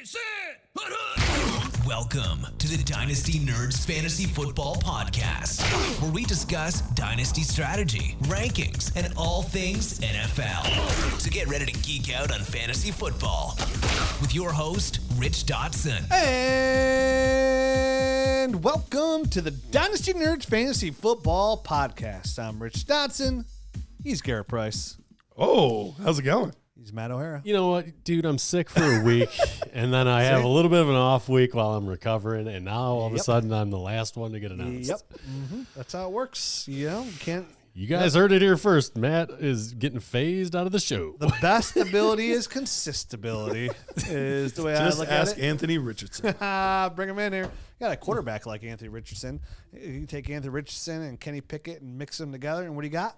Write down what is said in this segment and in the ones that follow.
sit. Welcome to the Dynasty Nerds Fantasy Football Podcast, where we discuss Dynasty strategy, rankings, and all things NFL. So get ready to geek out on fantasy football with your host, Rich Dotson. And welcome to the Dynasty Nerds Fantasy Football Podcast. I'm Rich Dotson. He's Garrett Price. Oh, how's it going? He's Matt O'Hara. You know what, dude? I'm sick for a week, and then I have a little bit of an off week while I'm recovering, and now all of a sudden I'm the last one to get announced. Yep. Mm-hmm. That's how it works. You know, you can't. You guys heard it here first. Matt is getting phased out of the show. The best ability is consistability, is the way Just I look ask at it. Anthony Richardson. Bring him in here. You got a quarterback like Anthony Richardson. You take Anthony Richardson and Kenny Pickett and mix them together, and what do you got?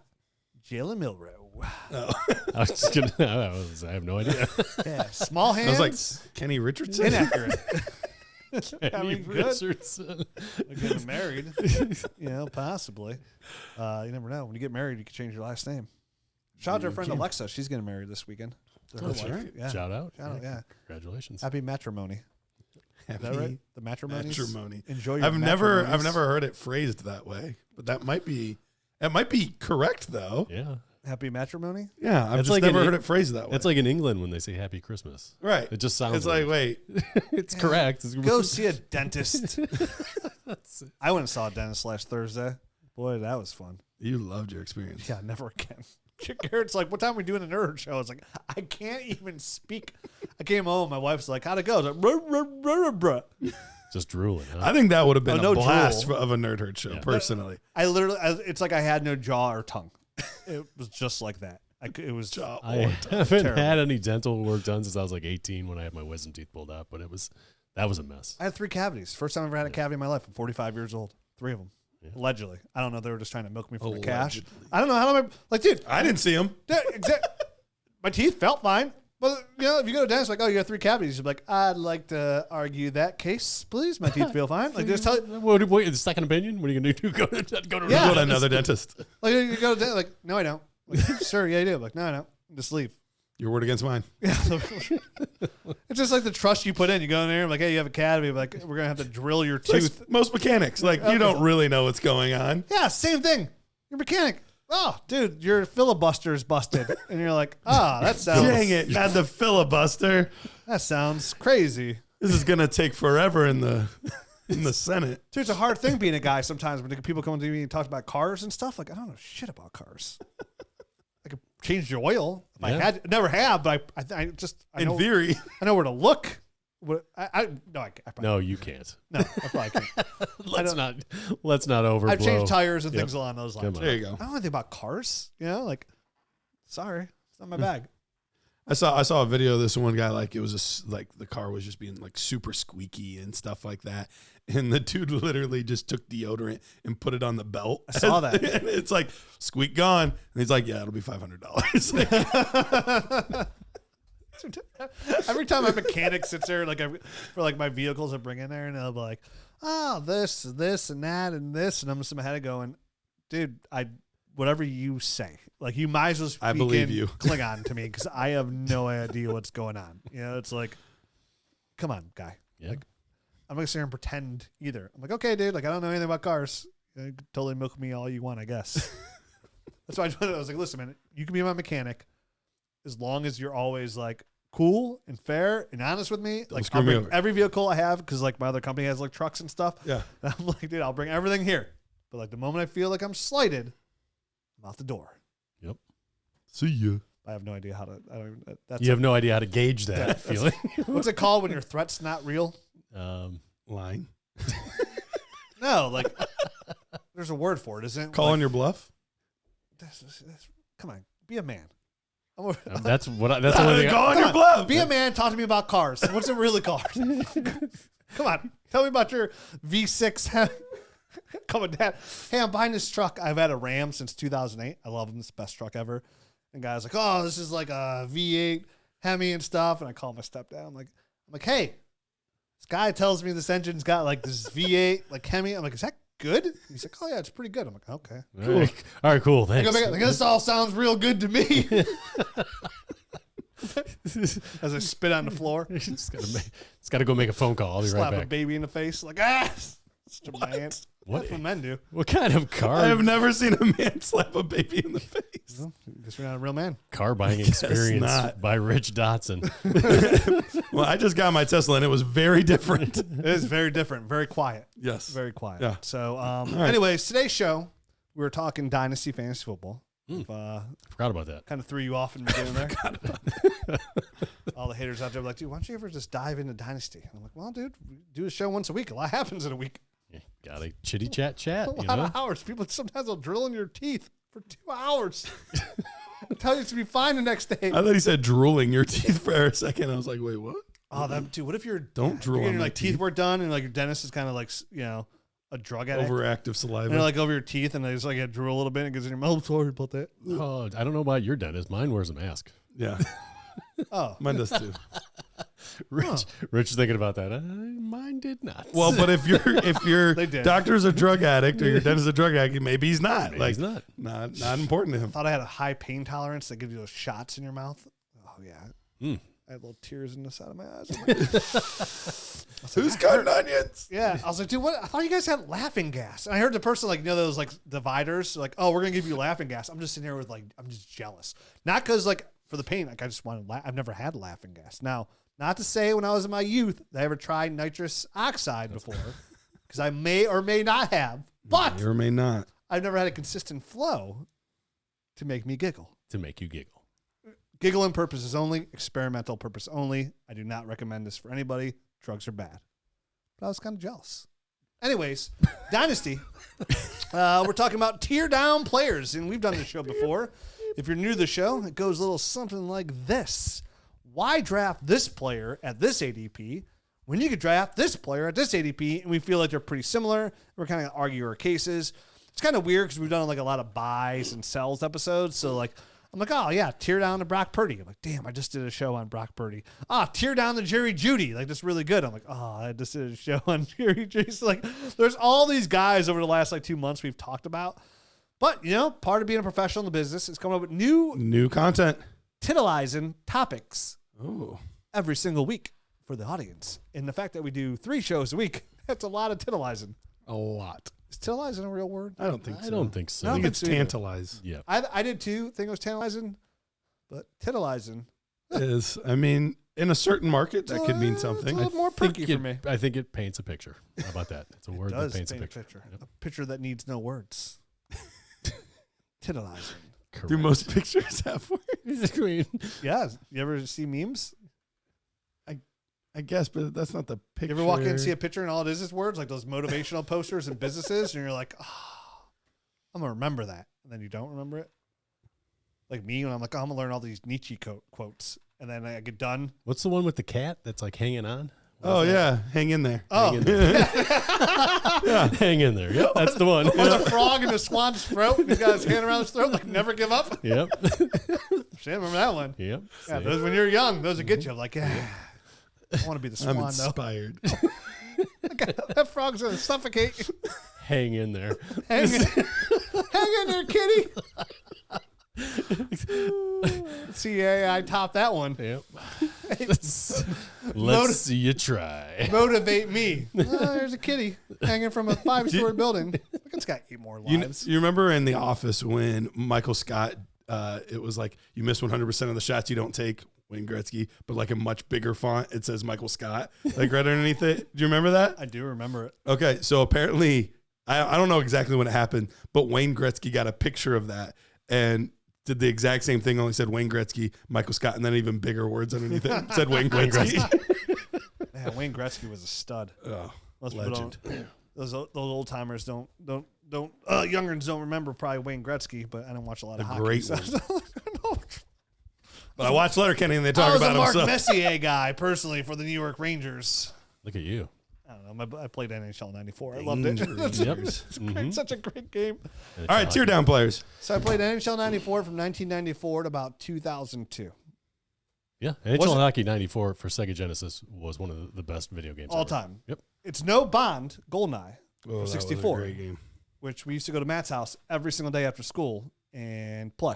Jalen Milroe. I was just gonna. I have no idea. Yeah, small hands. I was like, Kenny Richardson? Inaccurate. Kenny good. Richardson. Getting married, you know, possibly. You never know. When you get married, you can change your last name. Shout out to our friend Alexa. She's getting married this weekend. That's right. Yeah. Shout out. Yeah. Congratulations. Happy matrimony. Is that right? The matrimonies? Matrimony. Enjoy your I've never heard it phrased that way, but that might be correct though. Yeah. Happy matrimony? Yeah, I've It's just like never an- heard it phrased that way. It's like in England when they say Happy Christmas. right. It just sounds. It's like, wait, it's correct. It's Go see a dentist. That's it. I went and saw a dentist last Thursday. Boy, that was fun. you loved your experience. Yeah, never again. Garrett's like, what time are we doing a nerd show? I was like, I can't even speak. I came home. My wife's like, how'd it go? I was like, bruh, bruh, bruh, bruh. Just drooling. Huh? I think that would have been no a blast drool. of a Nerd Herd show, personally. I literally, it's like I had no jaw or tongue. It was just like that. It was Jaw I or haven't Terrible. had any dental work done since I was like 18 when I had my wisdom teeth pulled out, but that was a mess. I had 3 cavities. First time I ever had a cavity in my life. I'm 45 years old. 3 of them. Yeah. Allegedly. I don't know. They were just trying to milk me for the cash. Allegedly. I don't know. How do I, like, dude, I didn't see him. my teeth felt fine. But, you know, if you go to dentist, like, oh, you got 3 cavities. You're like, I'd like to argue that case, please. My teeth feel fine. Like, just tell you. Wait, the second opinion? What are you going to do? Go to Yeah. Go to another dentist. Like, you go to dentist, like, no, I don't. Like, sir, yeah, I do. I'm like, no, I don't. Just leave. Your word against mine. Yeah. It's just like the trust you put in. You go in there, I'm like, hey, you have a cavity. Like, we're going to have to drill your tooth. Like most mechanics, like you don't really know what's going on. Yeah, same thing. You're a mechanic. Oh, dude, your filibuster is busted. And you're like, that sounds Dang it, had the filibuster. That sounds crazy. This is gonna take forever in the Senate. Dude, it's a hard thing being a guy sometimes when people come to me and talk about cars and stuff. Like, I don't know shit about cars. I could change the oil if I had. Never have, but I In know, theory. I know where to look. I probably No, you can't. no, I probably can't. Let's not overblow. I've changed tires and things along those lines. Come on. There you go. I don't know anything about cars. You know, like, sorry, it's not my bag. I saw a video of this one guy, like it was like the car was just being like super squeaky and stuff like that, and the dude literally just took deodorant and put it on the belt. I saw that. And it's like squeak gone, and he's like, yeah, it'll be $500. Every time my mechanic sits there, like for like my vehicles, I bring in there, and they'll be like, "Oh, this, and that, and this," and I'm just in my head going, "Dude, whatever you say, like you might as well speak I believe in you. Klingon to me because I have no idea what's going on. You know, it's like, come on, guy. Yeah. Like, I'm not gonna sit here and pretend either. I'm like, okay, dude, like I don't know anything about cars. You can totally milk me all you want, I guess. That's why I was like, listen, man, you can be my mechanic as long as you're always like cool and fair and honest with me. Like screw I'll me bring over. every vehicle I have because like my other company has like trucks and stuff. Yeah. And I'm like, dude, I'll bring everything here. But like the moment I feel like I'm slighted, I'm out the door. Yep. See ya. I have no idea how to. I don't. That's You have no idea how to gauge that feeling. what's it called when your threat's not real? Lying. No, like there's a word for it, isn't it? Calling Like, your bluff. come on, be a man. That's the only thing. Calling your bluff. Be a man. Talk to me about cars. What's it really called? Come on, tell me about your V6 coming down. Hey, I'm buying this truck. I've had a Ram since 2008. I love them. It's the best truck ever. And guys like, oh, this is like a V8 Hemi and stuff. And I call my stepdad. I'm like, hey, this guy tells me this engine's got like this V8 like Hemi. I'm like, is that good? He's like, oh yeah, it's pretty good. I'm like, okay, Cool. All right, cool. Thanks. Like, this all sounds real good to me. As I spit on the floor. It's got to go make a phone call. I'll be Slap right a back. baby in the face. Like, such a man. What? That's what men do. What kind of car? I have never seen a man slap a baby in the face. Well, guess you're not a real man. Car buying experience not. by Rich Dotson. Well, I just got my Tesla and it was very different. It is very different. Very quiet. Yes. Very quiet. Yeah. So, right. anyways, today's show, we were talking Dynasty Fantasy Football. Forgot about that. Kind of threw you off in the beginning there. All the haters out there were like, dude, why don't you ever just dive into Dynasty? And I'm like, well, dude, we do a show once a week. A lot happens in a week. Yeah, got a chitty chat. A You lot know? of hours. People sometimes will drill in your teeth for 2 hours. Tell you to be fine the next day. I thought he said drooling your teeth for a second. I was like, wait, what? Oh, that dude. What if you're Don't drool you're getting on your, my like teeth teeth. work done and like your dentist is kind of like a drug addict. Overactive And saliva. they're like over your teeth and they just like drool a little bit and it gets in your mouth. Sorry about that. Oh, I don't know about your dentist. Mine wears a mask. Yeah. Oh, Mine does too. Rich is thinking about that. Mine did not. Well, but if your They did. doctor's a drug addict or your dentist is a drug addict, maybe he's not. Maybe like he's not. Not important to him. thought I had a high pain tolerance that gives you those shots in your mouth. Oh yeah. Mm. I had little tears in the side of my eyes. I'm like, Who's cutting onions? yeah. I was like, dude, what? I thought you guys had laughing gas. And I heard the person like, those like dividers, like, oh, we're gonna give you laughing gas. I'm just sitting here with like, I'm just jealous. Not because like for the pain, like I just wanted. I've never had laughing gas. Now, not to say when I was in my youth that I ever tried nitrous oxide before, because I may or may not have, but May or may not. I've never had a consistent flow to make me giggle. To make you giggle. Giggling purposes only, experimental purpose only. I do not recommend this for anybody. Drugs are bad. But I was kind of jealous. Anyways, Dynasty. We're talking about tier down players, and we've done this show before. If you're new to the show, it goes a little something like this. Why draft this player at this ADP when you could draft this player at this ADP, and we feel like they're pretty similar? We're kind of argue our cases. It's kind of weird because we've done like a lot of buys and sells episodes. So like, I'm like, oh yeah, tear down to Brock Purdy. I'm like, damn, I just did a show on Brock Purdy. Tear down to Jerry Jeudy. Like, that's really good. I'm like, I just did a show on Jerry Jeudy. So, like, there's all these guys over the last like 2 months we've talked about. But part of being a professional in the business is coming up with New content. titillizing topics Oh. every single week for the audience. And the fact that we do 3 shows a week, that's a lot of titillizing. A lot. Is titillizing a real word? I don't think so. I don't think so. I think don't it's think so either. tantalize. Yeah. I did too. Think it was tantalizing, but titillizing. Is I mean, in a certain market that could mean It's something. a little more perky for me. I think it paints a picture. How about that? It's a word that Does paints paint a picture. Yep. A picture that needs no words. Titillizing. Correct. Do most pictures have words? I mean, Yeah. You ever see memes? I guess, but that's not the picture. You ever walk in and see a picture and all it is words, like those motivational posters in businesses, and you're like, I'm going to remember that. And then you don't remember it. Like me, when I'm like, I'm going to learn all these Nietzsche quotes. And then I get done. what's the one with the cat that's like hanging on? Oh yeah, hang in there. Oh, Hang in there. Hang in there. Yep, that's the one. there's a frog in the swan's throat. And he's got his hand around his throat, like, never give up. Yep. See, I remember that one. Yep. Yeah, See? those when you're young, those will get you. I'm like, I want to be the I'm swan, though. inspired. That frog's going to suffocate. Hang in there. Hang in there, kitty. See, I topped that one. Yep. Let's see you try. Motivate me. There's a kitty hanging from a 5-story building. It's got 8 more lives. You remember in The Office when Michael Scott, it was like, you miss 100% of the shots you don't take, Wayne Gretzky, but like a much bigger font, it says Michael Scott, like right underneath it. Do you remember that? I do remember it. Okay, so apparently, I don't know exactly when it happened, but Wayne Gretzky got a picture of that and did the exact same thing, only said Wayne Gretzky, Michael Scott, and then even bigger words underneath it. It said Wayne Gretzky. Man, Wayne Gretzky was a stud. Oh, Most people legend. those old timers don't youngerns don't remember probably Wayne Gretzky, but I don't watch a lot of hockey. great so- one. But I watched Letterkenny and they I talk was about a Mark him. So. Messier guy personally for the New York Rangers. Look at you. I don't know. I played NHL '94. I loved it. Rangers. Yep. It's great, such a great game. All right, tear down players. So I played NHL '94 from 1994 to about 2002. Yeah. Was NHL it- Hockey 94 for Sega Genesis was one of the best video games All ever. time. Yep. It's no Bond, Goldeneye, Oh, for that was a 64, great game. which we used to go to Matt's house every single day after school and play.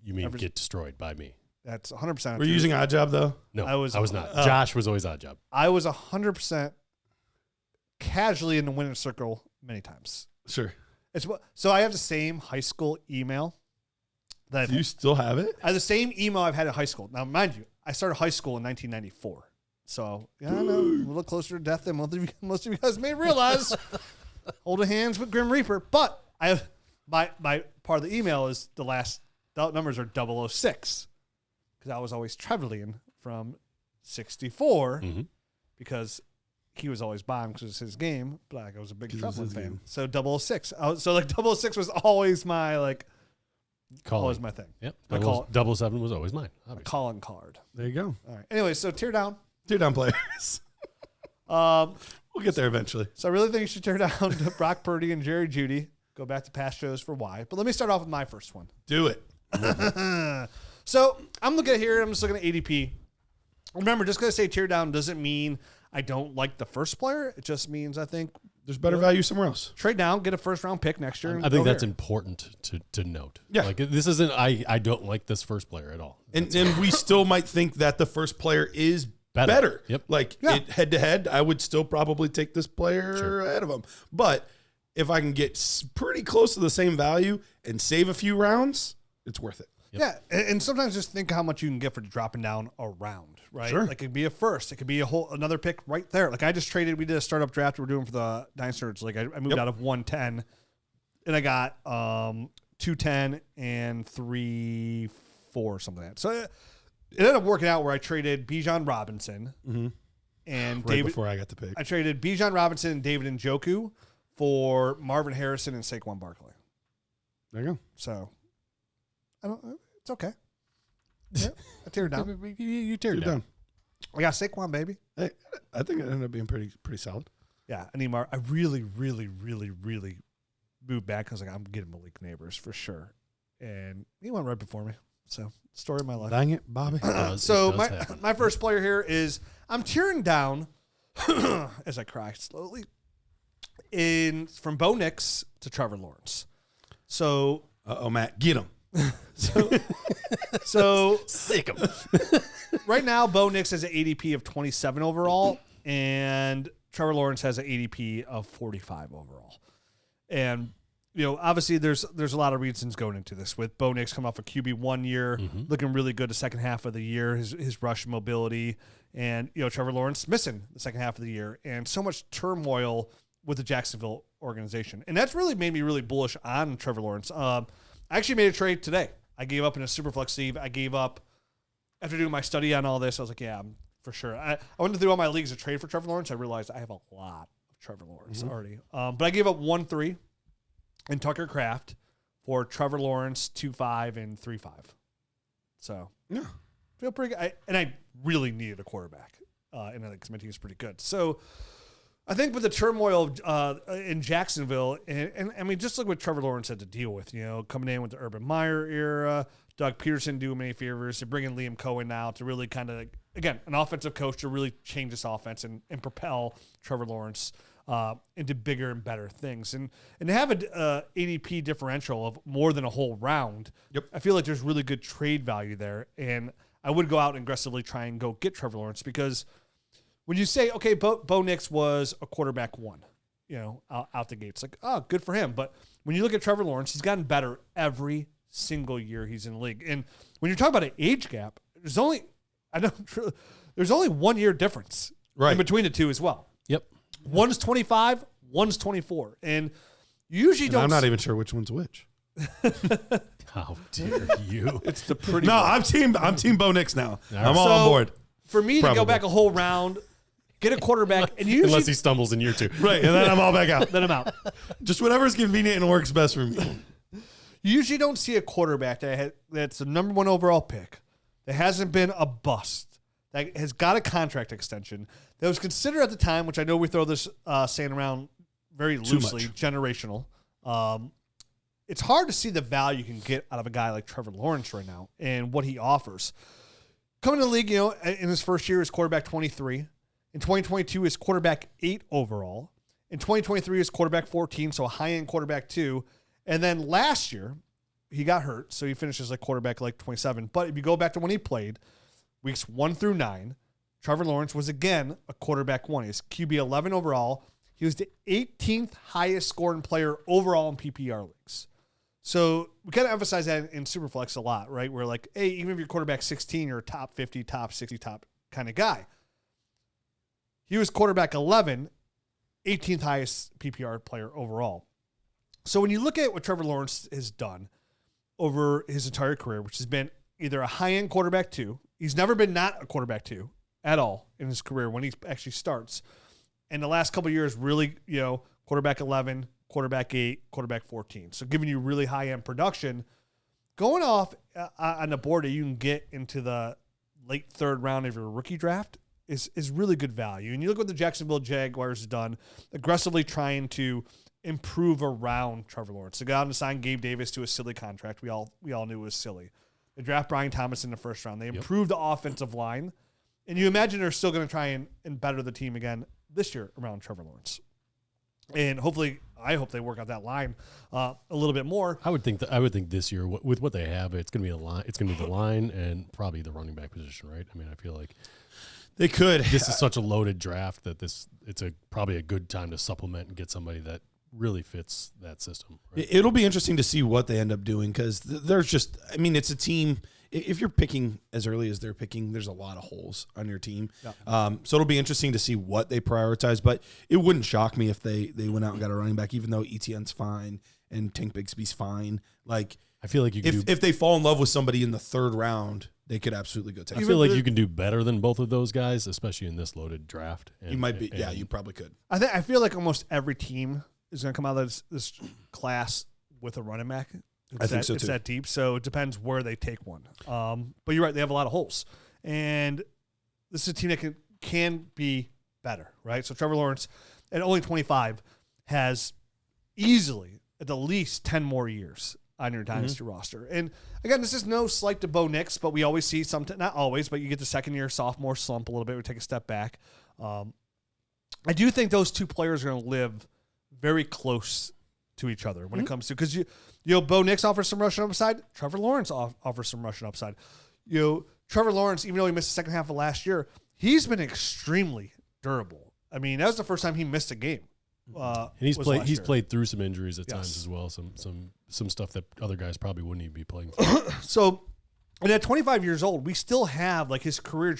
You mean Ever- get destroyed by me? That's 100%. Were you using Odd Job though? No, I was not. Josh was always Odd Job. I was 100% casually in the winner's circle many times. Sure. So I have the same high school email. Do you still have it? I have the same email I've had in high school. Now, mind you, I started high school in 1994. So, yeah, I know, a little closer to death than most of you guys may realize. Holding hands with Grim Reaper. But I have my part of the email is the last numbers are 006. Because I was always traveling from 64 because he was always bombed because it was his game. But I was a big traveling fan. Game. So 006. So like 006 was always my like always my thing. Yep. My 007 was always mine. Obviously. Calling card. There you go. All right. Anyway, so tear down. Tear down players. We'll get there eventually. So I really think you should tear down to Brock Purdy and Jerry Jeudy. Go back to past shows for why. But let me start off with my first one. Do it. So I'm looking at here. I'm just looking at ADP. Remember, just because I say tear down doesn't mean I don't like the first player. It just means I think there's better value somewhere else. Trade down, get a first round pick next year. I think that's important to note. Yeah. Like this isn't, I don't like this first player at all. And we still might think that the first player is better. Yep. Like head to head, I would still probably take this player ahead of him. But if I can get pretty close to the same value and save a few rounds, it's worth it. Yep. Yeah, and sometimes just think how much you can get for dropping down a round, right? Sure. Like it could be a first, it could be another pick right there. Like I just traded. We did a startup draft we're doing for the Dynasty. Like I moved out of 110, and I got 210 and 3-4 something like that. So it ended up working out where I traded Bijan Robinson and David before I got the pick. I traded Bijan Robinson and David Njoku for Marvin Harrison and Saquon Barkley. There you go. So. It's okay. Yeah, I tear it down. You tear it down. I got Saquon, baby. Hey, I think it ended up being pretty solid. Yeah, I need I really, really, really, really moved back because I'm getting Malik Neighbors for sure, and he went right before me. So story of my life. Dang it, Bobby. So my first player here is I'm tearing down as I cry slowly from Bo Nix to Trevor Lawrence. So Matt, get him. So sick him. Right now, Bo Nix has an ADP of 27 overall, and Trevor Lawrence has an ADP of 45 overall. And obviously, there's a lot of reasons going into this. With Bo Nix coming off a QB 1 year, looking really good the second half of the year, his rush mobility, and Trevor Lawrence missing the second half of the year, and so much turmoil with the Jacksonville organization, and that's really made me really bullish on Trevor Lawrence. I actually made a trade today. I gave up in a Superflex league. I gave up after doing my study on all this. I was like, yeah, I'm for sure. I went through all my leagues to trade for Trevor Lawrence. I realized I have a lot of Trevor Lawrence already. But I gave up 1-3 and Tucker Kraft for Trevor Lawrence 2-5 and 3-5. So yeah, feel pretty good. I really needed a quarterback, and because my team is pretty good. So I think with the turmoil in Jacksonville, and I mean, just look what Trevor Lawrence had to deal with, coming in with the Urban Meyer era, Doug Peterson doing many favors, to bring in Liam Cohen now to really kind of, again, an offensive coach to really change this offense and propel Trevor Lawrence into bigger and better things. And to have an ADP differential of more than a whole round, I feel like there's really good trade value there. And I would go out and aggressively try and go get Trevor Lawrence because when you say, okay, Bo Nix was a quarterback 1, out the gates, like, oh, good for him. But when you look at Trevor Lawrence, he's gotten better every single year he's in the league. And when you're talking about an age gap, there's only 1 year difference in between the two as well. Yep. One's 25, one's 24. And you usually don't. I'm not even sure which one's which. How dare you? It's the pretty. No, I'm team Bo Nix now. I'm all So, on board. For me to go back a whole round, get a quarterback, and usually Unless he stumbles in year 2. Right, and then I'm all back out. then I'm out. Just whatever's convenient and works best for me. You usually don't see a quarterback that's the number 1 overall pick, that hasn't been a bust, that has got a contract extension, that was considered at the time, which I know we throw this saying around very loosely, generational. It's hard to see the value you can get out of a guy like Trevor Lawrence right now and what he offers. Coming to the league, in his first year, his quarterback 23. In 2022, his quarterback 8 overall. In 2023, his quarterback 14, so a high-end quarterback 2. And then last year, he got hurt, so he finishes like quarterback like 27. But if you go back to when he played, weeks 1 through 9, Trevor Lawrence was again a quarterback 1. He's QB 11 overall. He was the 18th highest scoring player overall in PPR leagues. So we kind of emphasize that in Superflex a lot, right? We're like, hey, even if you're quarterback 16, you're a top 50, top 60, top kind of guy. He was quarterback 11, 18th highest PPR player overall. So when you look at what Trevor Lawrence has done over his entire career, which has been either a high-end quarterback 2, he's never been not a quarterback 2 at all in his career when he actually starts. And the last couple of years, really, quarterback 11, quarterback 8, quarterback 14. So giving you really high-end production. Going off on the board that you can get into the late third round of your rookie draft is really good value. And you look what the Jacksonville Jaguars have done, aggressively trying to improve around Trevor Lawrence. They got out and signed Gabe Davis to a silly contract. We all knew it was silly. They draft Brian Thomas in the first round. They improved the offensive line. And you imagine they're still going to try and better the team again this year around Trevor Lawrence. And I hope they work out that line a little bit more. I would think this year with what they have, it's going to be a line. It's going to be the line and probably the running back position, right? I mean, I feel like they could. This is such a loaded draft that it's probably a good time to supplement and get somebody that really fits that system. Right? It'll be interesting to see what they end up doing because there's just, I mean, it's a team. If you're picking as early as they're picking, there's a lot of holes on your team. Yeah. So it'll be interesting to see what they prioritize. But it wouldn't shock me if they went out and got a running back, even though Etienne's fine and Tank Bigsby's fine. Like I feel like if they fall in love with somebody in the third round, they could absolutely go take. I feel like you can do better than both of those guys, especially in this loaded draft. You might be. Yeah, you probably could. I feel like almost every team is going to come out of this class with a running back. I think so too. It's that deep, so it depends where they take one. But you're right; they have a lot of holes, and this is a team that can be better, right? So Trevor Lawrence, at only 25, has easily at the least 10 more years on your dynasty roster. And again, this is no slight to Bo Nix, but we always see not always, but you get the second year sophomore slump a little bit. We take a step back. I do think those two players are going to live very close to each other when it comes to, because Bo Nix offers some rushing upside. Trevor Lawrence offers some rushing upside. Trevor Lawrence, even though he missed the second half of last year, he's been extremely durable. I mean, that was the first time he missed a game. And he's played through some injuries at times as well. Some stuff that other guys probably wouldn't even be playing through. So, and at 25 years old, we still have like his career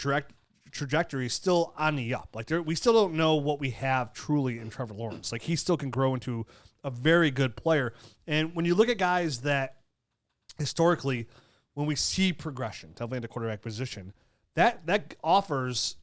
trajectory is still on the up. Like we still don't know what we have truly in Trevor Lawrence. Like he still can grow into a very good player. And when you look at guys that historically, when we see progression, definitely in the quarterback position, that offers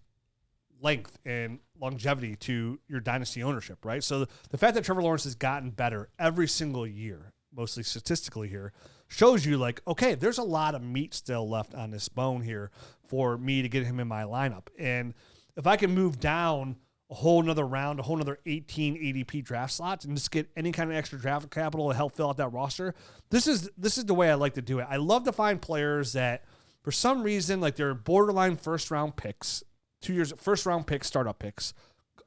length and longevity to your dynasty ownership, right? So the fact that Trevor Lawrence has gotten better every single year, mostly statistically here, shows you like, okay, there's a lot of meat still left on this bone here for me to get him in my lineup. And if I can move down a whole nother round, a whole nother 18 ADP draft slots and just get any kind of extra draft capital to help fill out that roster, this is the way I like to do it. I love to find players that for some reason, like they're borderline first round picks, 2 years, first round picks, startup picks.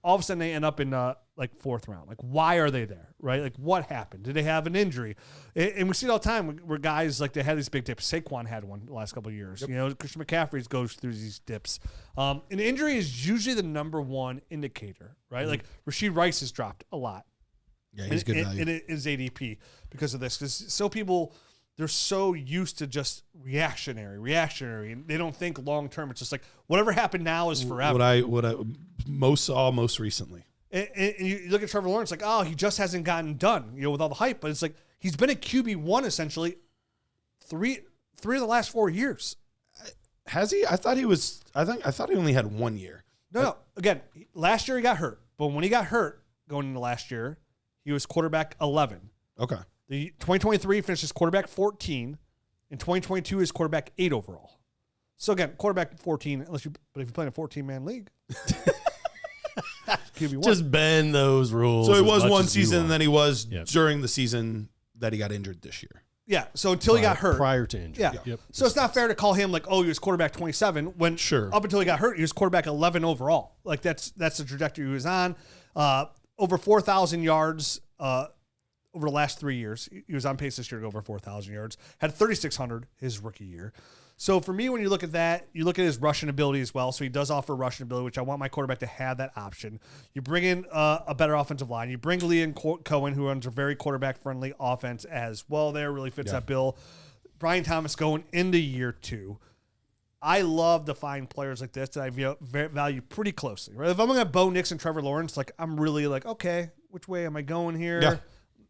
All of a sudden they end up in like fourth round. Like, why are they there, right? Like, what happened? Did they have an injury? And we see it all the time where guys, like, they had these big dips. Saquon had one the last couple of years. Yep. Christian McCaffrey goes through these dips. An injury is usually the number one indicator, right? Mm-hmm. Like, Rashee Rice has dropped a lot. Yeah, he's good value. And it is ADP because of this. Because so people, they're so used to just reactionary, and they don't think long term. It's just like whatever happened now is forever. What I most saw most recently. And you look at Trevor Lawrence, like, oh, he just hasn't gotten done, with all the hype. But it's like he's been a QB1 essentially three of the last 4 years. Has he? I thought he only had 1 year. No. Again, last year he got hurt, but when he got hurt going into last year, he was quarterback 11. Okay. The 2023 finishes quarterback 14, and 2022 is quarterback 8 overall. So again, quarterback 14, but if you play in a 14-man league, QB1. Just bend those rules. So it was one season, and then he was during the season that he got injured this year. Yeah. So until he got hurt, prior to injury. Yeah. Yep. So it's not fair to call him like, oh, he was quarterback 27 when up until he got hurt, he was quarterback 11 overall. Like that's the trajectory he was on. Over 4,000 yards over the last 3 years. He was on pace this year to go over 4,000 yards. Had 3,600 his rookie year. So for me, when you look at that, you look at his rushing ability as well. So he does offer rushing ability, which I want my quarterback to have that option. You bring in a better offensive line. You bring Liam Cohen, who runs a very quarterback-friendly offense as well there, really fits that bill. Brian Thomas going into year 2. I love to find players like this that I value pretty closely. Right? If I'm looking at Bo Nix and Trevor Lawrence, like I'm really like, okay, which way am I going here? Yeah.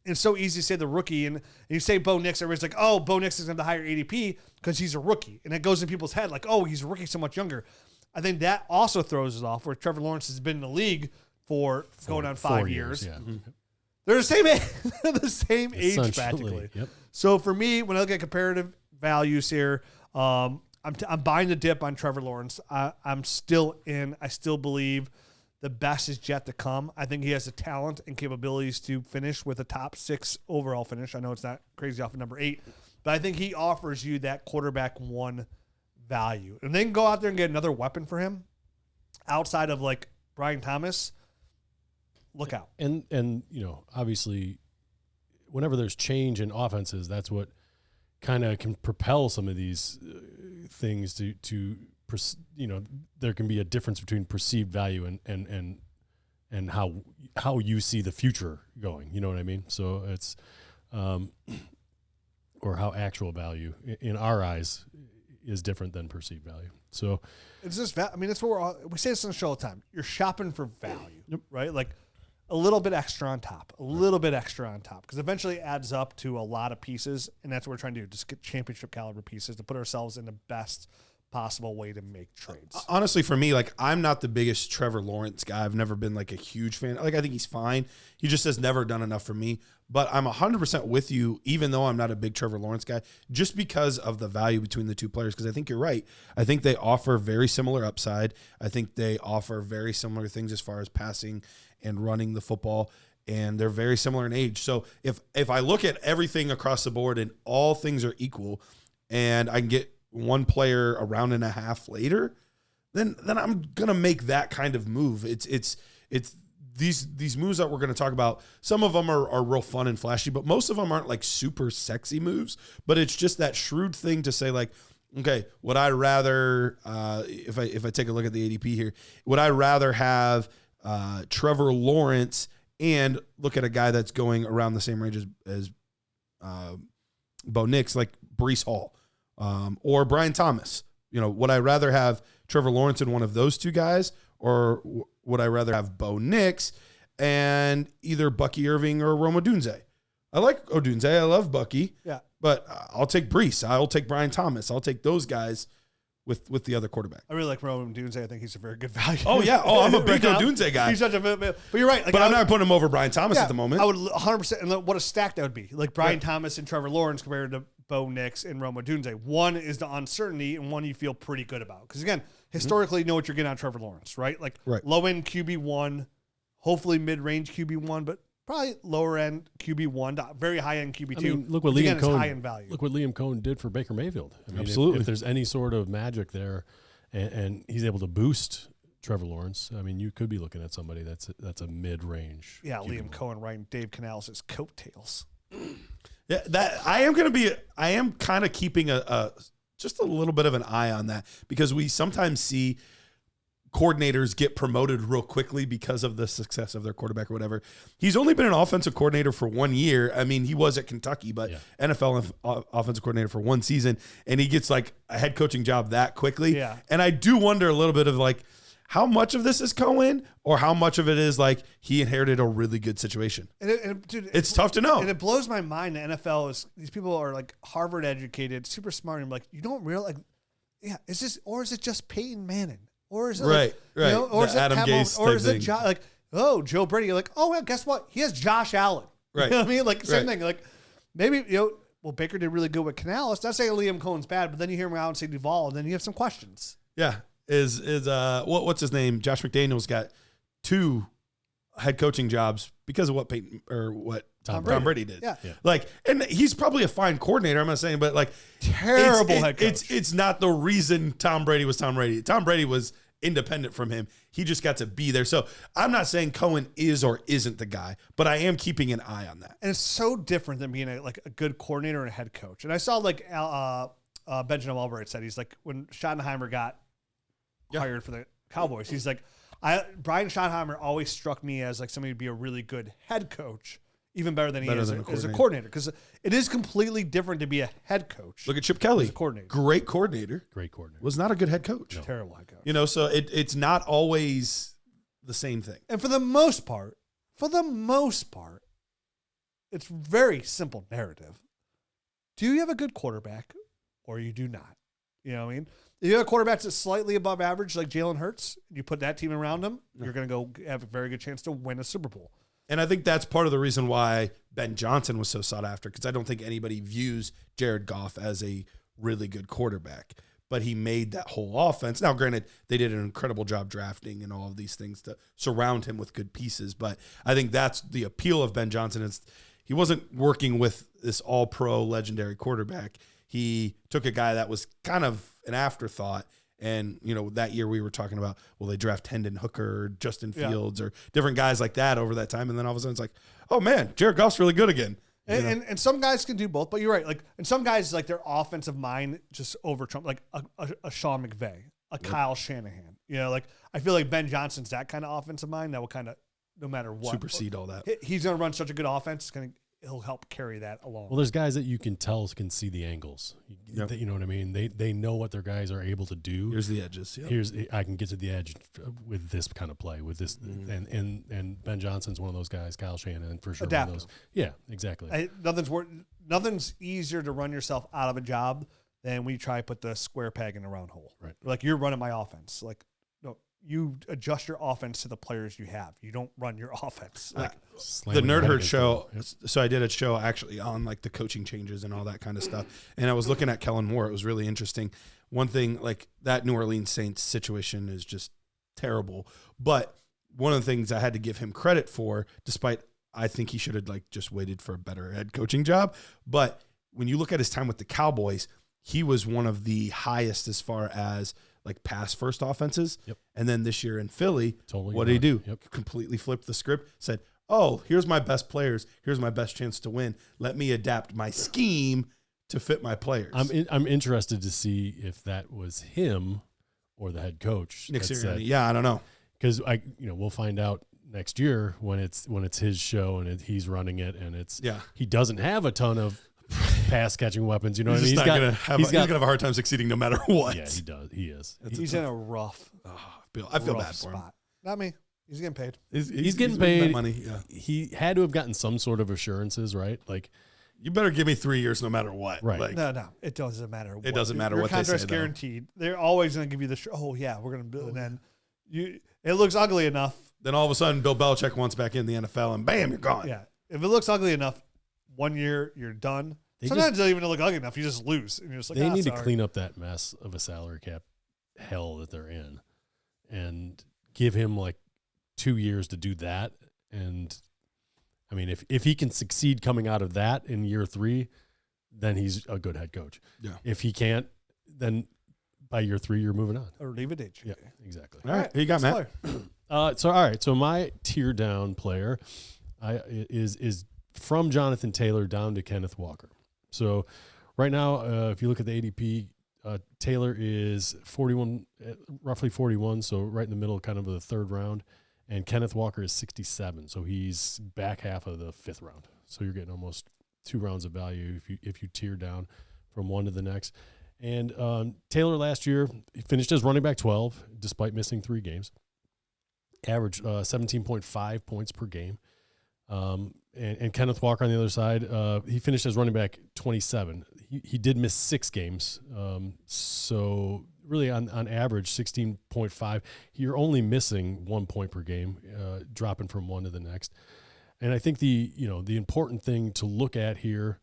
It's so easy to say the rookie, and you say Bo Nix, everybody's like, oh, Bo Nix is going to higher ADP because he's a rookie. And it goes in people's head like, oh, he's a rookie so much younger. I think that also throws it off, where Trevor Lawrence has been in the league for going on 5 years. Yeah. They're the same age, the same age practically. Yep. So for me, when I look at comparative values here, I'm buying the dip on Trevor Lawrence. I'm still in. I still believe the best is yet to come. I think he has the talent and capabilities to finish with a top 6 overall finish. I know it's not crazy off of number 8, but I think he offers you that quarterback 1 value. And then go out there and get another weapon for him outside of like Brian Thomas. Look out. And obviously, whenever there's change in offenses, that's what kind of can propel some of these things to there can be a difference between perceived value and how you see the future going. You know what I mean? So it's or how actual value in our eyes is different than perceived value. So it's just that's what we say this on the show all the time. You're shopping for value, right? Like a little bit extra on top, because eventually it adds up to a lot of pieces, and that's what we're trying to do, just get championship caliber pieces to put ourselves in the best possible way to make trades. Honestly, for me, like I'm not the biggest Trevor Lawrence guy. I've never been like a huge fan. Like I think he's fine. He just has never done enough for me. But I'm 100% with you, even though I'm not a big Trevor Lawrence guy, just because of the value between the two players. Because I think you're right. I think they offer very similar upside. I think they offer very similar things as far as passing and running the football, and they're very similar in age. So if I look at everything across the board and all things are equal, and I can get one player a round and a half later, then I'm gonna make that kind of move. It's these moves that we're gonna talk about. Some of them are real fun and flashy, but most of them aren't like super sexy moves. But it's just that shrewd thing to say like, okay, would I rather if I take a look at the ADP here, would I rather have Trevor Lawrence and look at a guy that's going around the same range as Bo Nix, like Bryce Hall? Or Brian Thomas. Would I rather have Trevor Lawrence and one of those two guys, or would I rather have Bo Nix and either Bucky Irving or Rome Odunze? I like Odunze. I love Bucky. Yeah. But I'll take Bryce. I'll take Brian Thomas. I'll take those guys with the other quarterback. I really like Rome Odunze. I think he's a very good value. Oh, yeah. Oh, I'm a big Odunze guy. He's such a but you're right. Like, but I'm not putting him over Brian Thomas at the moment. I would 100%. And what a stack that would be. Like Brian Thomas and Trevor Lawrence compared to Bo Nix and Rome Odunze. One is the uncertainty, and one you feel pretty good about. Because, again, historically, you know what you're getting on Trevor Lawrence, right? Like low-end QB1, hopefully mid-range QB1, but probably lower-end QB1, very high-end QB2. I mean, look what Liam Cohen, high-end value. Look what Liam Cohen did for Baker Mayfield. I mean, absolutely. If there's any sort of magic there, and he's able to boost Trevor Lawrence, I mean, you could be looking at somebody that's a mid-range. Yeah, QB1. Liam Cohen riding Dave Canales' coattails. Yeah, that I am kind of keeping just a little bit of an eye on that, because we sometimes see coordinators get promoted real quickly because of the success of their quarterback or whatever. He's only been an offensive coordinator for 1 year. I mean, he was at Kentucky, but NFL offensive coordinator for 1 season, and he gets like a head coaching job that quickly. Yeah. And I do wonder a little bit of like, how much of this is Cohen, or how much of it is like he inherited a really good situation? Dude, it's tough to know. And it blows my mind. The NFL is, these people are like Harvard educated, super smart. And I'm like, you don't realize, is it just Peyton Manning? Or is it right? Or is it Adam Gase, or is it Joe Brady? You're like, oh well, guess what? He has Josh Allen. Right. You know what I mean? Like same thing. Like maybe Baker did really good with Canales. Not saying Liam Cohen's bad, but then you hear him out and say Duvall, and then you have some questions. Yeah. What's his name? Josh McDaniels got 2 head coaching jobs because of what Tom Brady did. Yeah. Like, and he's probably a fine coordinator. I'm not saying, but like terrible head coach. It's not the reason Tom Brady was Tom Brady. Tom Brady was independent from him. He just got to be there. So I'm not saying Cohen is or isn't the guy, but I am keeping an eye on that. And it's so different than being a good coordinator and a head coach. And I saw Benjamin Albright said, he's like, when Schottenheimer got hired for the Cowboys, he's like, Brian Schottenheimer always struck me as like somebody who'd be a really good head coach, even better than he is as a coordinator. Because it is completely different to be a head coach. Look at Chip Kelly. Coordinator. Great coordinator. Was not a good head coach. No. Terrible head coach. You know, so it's not always the same thing. And for the most part, it's very simple narrative. Do you have a good quarterback or you do not? You know what I mean? If you have a quarterback that's slightly above average, like Jalen Hurts, you put that team around him, you're going to go have a very good chance to win a Super Bowl. And I think that's part of the reason why Ben Johnson was so sought after, because I don't think anybody views Jared Goff as a really good quarterback. But he made that whole offense. Now, granted, they did an incredible job drafting and all of these things to surround him with good pieces. But I think that's the appeal of Ben Johnson. Is he wasn't working with this all-pro legendary quarterback. He took a guy that was kind of an afterthought. And, you know, that year we were talking about, well, they draft Hendon Hooker, Justin Fields, or different guys like that over that time. And then all of a sudden it's like, oh, man, Jared Goff's really good again. And some guys can do both, but you're right. Like, and some guys, like, their offensive mind just over Trump, like a Sean McVay, a Kyle Shanahan. You know, like, I feel like Ben Johnson's that kind of offensive mind that will kind of, no matter what, supersede all that. He's going to run such a good offense. He'll help carry that along. Well, there's guys that you can see the angles. You know what I mean? They know what their guys are able to do. Here's the edges. Yep. I can get to the edge with this kind of play, with this. And Ben Johnson's one of those guys, Kyle Shanahan for sure. Adaptive. One of those. Yeah, exactly. Nothing's easier to run yourself out of a job than when you try to put the square peg in a round hole. Right. Like, you're running my offense. Like, no, you adjust your offense to the players you have. You don't run your offense. Like, the Nerd Herd show. So I did a show actually on like the coaching changes and all that kind of stuff. And I was looking at Kellen Moore. It was really interesting. One thing, like, that New Orleans Saints situation is just terrible. But one of the things I had to give him credit for, despite I think he should have like just waited for a better head coaching job. But when you look at his time with the Cowboys, he was one of the highest as far as like pass first offenses. Yep. And then this year in Philly, totally what did he do? Yep. Completely flipped the script, said, oh, here's my best players. Here's my best chance to win. Let me adapt my scheme to fit my players. I'm interested to see if that was him or the head coach. Nick Sirianni. Yeah, I don't know. Because we'll find out next year when it's his show and he's running it, and he doesn't have a ton of pass catching weapons. You know what I mean? He's gonna have a hard time succeeding no matter what. Yeah, he does. He is. He's in a rough. I feel bad for him. Spot. Not me. He's getting paid. He's getting paid. Money. Yeah. He had to have gotten some sort of assurances, right? Like, you better give me 3 years no matter what. Right. Like, No. It doesn't matter. It doesn't matter Your what they say. contract's guaranteed. They're always going to give you the. Oh yeah, we're going to build. And then it looks ugly enough. Then all of a sudden, Bill Belichick wants back in the NFL, and bam, you're gone. Yeah. If it looks ugly enough, 1 year you're done. Sometimes it doesn't even look ugly enough. You just lose. And you're just like, they need to clean up that mess of a salary cap hell that they're in, and give him like 2 years to do that. And I mean, if he can succeed coming out of that in year 3, then he's a good head coach. Yeah. If he can't, then by year 3, you're moving on. Or leave it at you. Yeah, exactly. All right. Who you got, Matt? So my tier down player is from Jonathan Taylor down to Kenneth Walker. So right now, if you look at the ADP, Taylor is 41, roughly 41, so right in the middle, kind of the third round, and Kenneth Walker is 67, so he's back half of the 5th round. So you're getting almost 2 rounds of value if you tier down from one to the next. And Taylor last year he finished as running back 12, despite missing 3 games. Averaged 17.5 points per game. And Kenneth Walker on the other side, he finished as running back 27. He did miss 6 games. So really on average, 16.5. You're only missing 1 point per game, dropping from one to the next. And I think the important thing to look at here,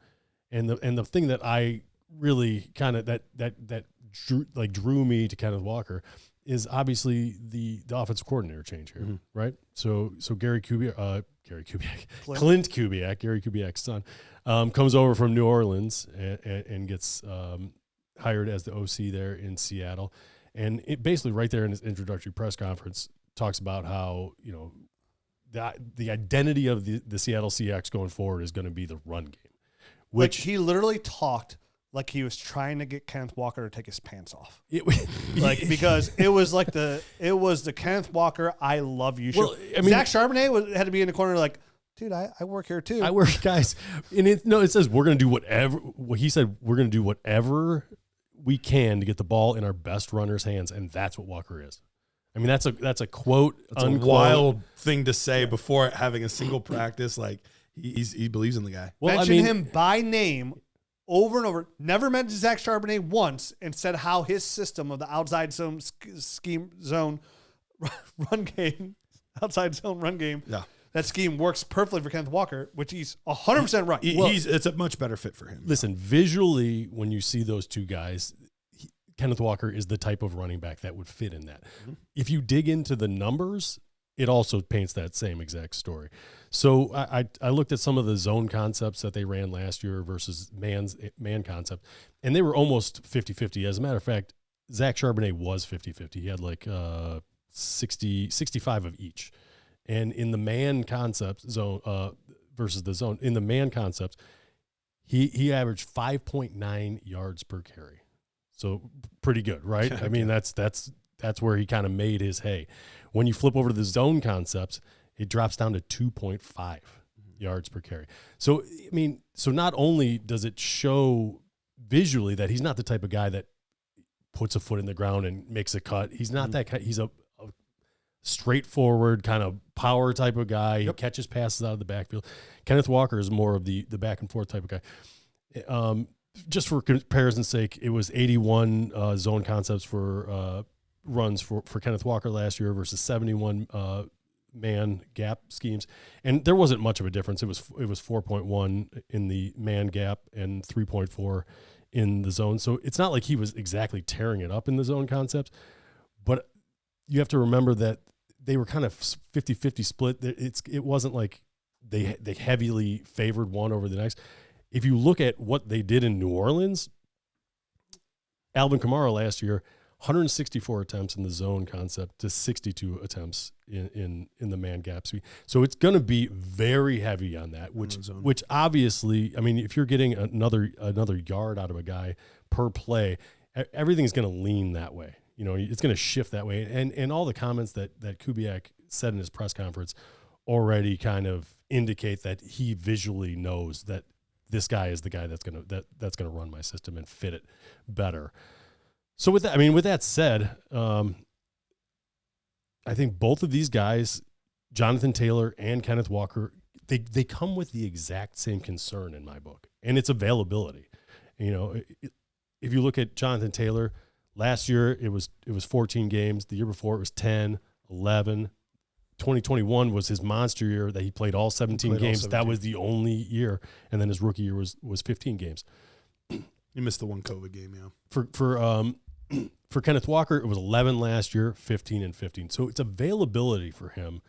and the thing that I really kind of that drew me to Kenneth Walker is obviously the offensive coordinator change here, right? So Clint Kubiak, Gary Kubiak's son, comes over from New Orleans and gets hired as the OC there in Seattle. And it basically right there in his introductory press conference talks about how, the identity of the Seattle Seahawks going forward is going to be the run game. Which he literally talked like he was trying to get Kenneth Walker to take his pants off. Because it was the Kenneth Walker I love you show. Well, I mean, Zach Charbonnet had to be in the corner like, dude, I work here too. I work, guys. And it says we're going to do whatever. Well, he said we're going to do whatever we can to get the ball in our best runner's hands, and that's what Walker is. I mean, that's a quote. That's a wild thing to say before having a single practice. Like he believes in the guy. Well, mentioned him by name over and over. Never mentioned Zach Charbonnet once, and said how his system of the outside zone zone run game, Yeah. That scheme works perfectly for Kenneth Walker, which he's 100% right. It's a much better fit for him. Listen, visually, when you see those two guys, Kenneth Walker is the type of running back that would fit in that. Mm-hmm. If you dig into the numbers, it also paints that same exact story. So I looked at some of the zone concepts that they ran last year versus man concept, and they were almost 50-50. As a matter of fact, Zach Charbonnet was 50-50. He had like 65 of each. And in the man concept zone versus the zone, in the man concepts, he averaged 5.9 yards per carry. So pretty good, right? I mean, that's where he kind of made his hay. When you flip over to the zone concepts, it drops down to 2.5 yards per carry. So, I mean, not only does it show visually that he's not the type of guy that puts a foot in the ground and makes a cut. He's not that kind. He's a straightforward kind of power type of guy. He catches passes out of the backfield. Kenneth Walker is more of the back and forth type of guy. Just for comparison's sake, it was 81 zone concepts for runs for Kenneth Walker last year versus 71 man gap schemes, and there wasn't much of a difference. It was 4.1 in the man gap and 3.4 in the zone. So it's not like he was exactly tearing it up in the zone concepts, but you have to remember that they were kind of 50-50 split. It wasn't like they heavily favored one over the next. If you look at what they did in New Orleans, Alvin Kamara last year, 164 attempts in the zone concept to 62 attempts in the man gap suite. So it's going to be very heavy on that, which obviously, I mean, if you're getting another yard out of a guy per play, everything's going to lean that way. You know, it's going to shift that way. And all the comments that Kubiak said in his press conference already kind of indicate that he visually knows that this guy is the guy that's going to run my system and fit it better. So with that said, I think both of these guys, Jonathan Taylor and Kenneth Walker, they come with the exact same concern in my book, and it's availability. You know, if you look at Jonathan Taylor, last year it was 14 games. The year before it was 10, 11. 2021 was his monster year that he played all 17 games. That was the only year, and then his rookie year was 15 games. You missed the one COVID game, yeah. For Kenneth Walker, it was 11 last year, 15 and 15. So it's availability for him.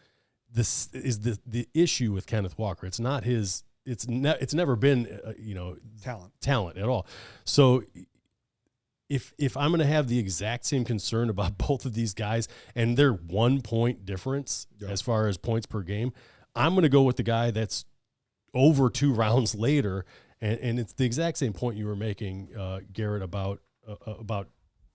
This is the issue with Kenneth Walker. It's not his. It's never been talent at all. So if I'm going to have the exact same concern about both of these guys and their 1 point difference as far as points per game, I'm going to go with the guy that's over 2 rounds later. And it's the exact same point you were making, Garrett, about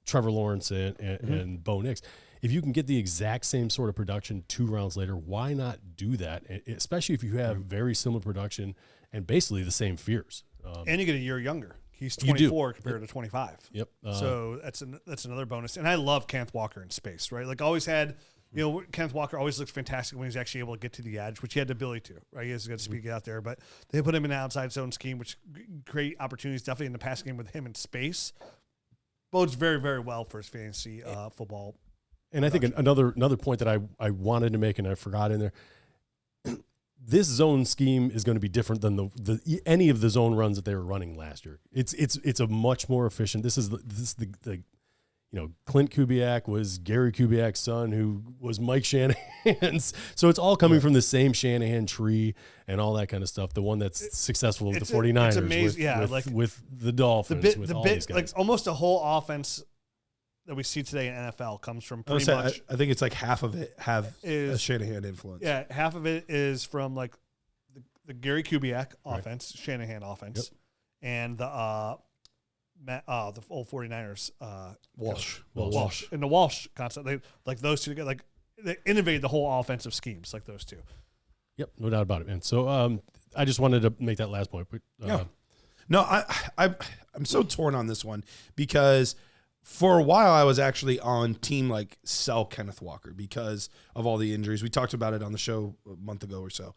Trevor Lawrence and Bo Nix. If you can get the exact same sort of production 2 rounds later, why not do that? Especially if you have very similar production and basically the same fears. And you get a year younger. He's 24 compared to 25. Yep. So that's another bonus. And I love Kenneth Walker in space, right? Like always had, Kenneth Walker always looks fantastic when he's actually able to get to the edge, which he had the ability to, right? He has got to speak out there, but they put him in an outside zone scheme, which great opportunities definitely in the pass game with him in space. Bodes very, very well for his fantasy football. And I think another point that I wanted to make and I forgot in there, this zone scheme is going to be different than any of the zone runs that they were running last year. It's a much more efficient. This is the Clint Kubiak was Gary Kubiak's son, who was Mike Shanahan's. So it's all coming from the same Shanahan tree and all that kind of stuff. The one that's successful with the 49ers, with the Dolphins, with all these guys. Like almost a whole offense that we see today in NFL comes from I would pretty say, much. I think it's like half of it have a Is- Shanahan influence. Yeah, half of it is from like the Gary Kubiak offense, Shanahan offense, and the old 49ers Walsh. and the Walsh concept. They like those two together. Like they innovated the whole offensive schemes, like those two. Yep, no doubt about it, man. So I just wanted to make that last point. But, No, I'm so torn on this one because for a while I was actually on team like sell Kenneth Walker because of all the injuries. We talked about it on the show a month ago or so.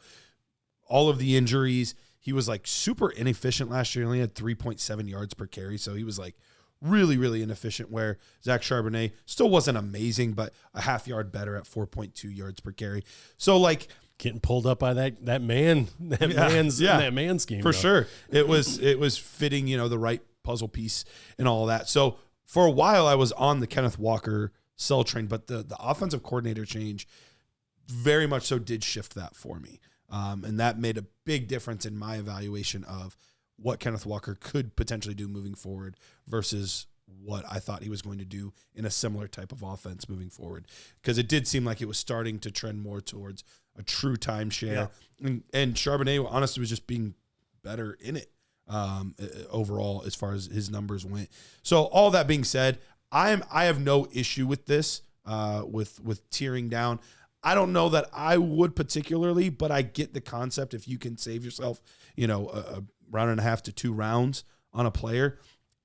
All of the injuries. He was like super inefficient last year. He only had 3.7 yards per carry. So he was like really, really inefficient, where Zach Charbonnet still wasn't amazing, but a half yard better at 4.2 yards per carry. So like getting pulled up by that man scheme. For sure. It was fitting, the right puzzle piece and all that. So for a while I was on the Kenneth Walker sell train, but the offensive coordinator change very much so did shift that for me. And that made a big difference in my evaluation of what Kenneth Walker could potentially do moving forward versus what I thought he was going to do in a similar type of offense moving forward. Because it did seem like it was starting to trend more towards a true timeshare. Yeah. And Charbonnet, honestly, was just being better in it overall as far as his numbers went. So all that being said, I have no issue with this, with tearing down. I don't know that I would particularly, but I get the concept. If you can save yourself, a round and a half to 2 rounds on a player,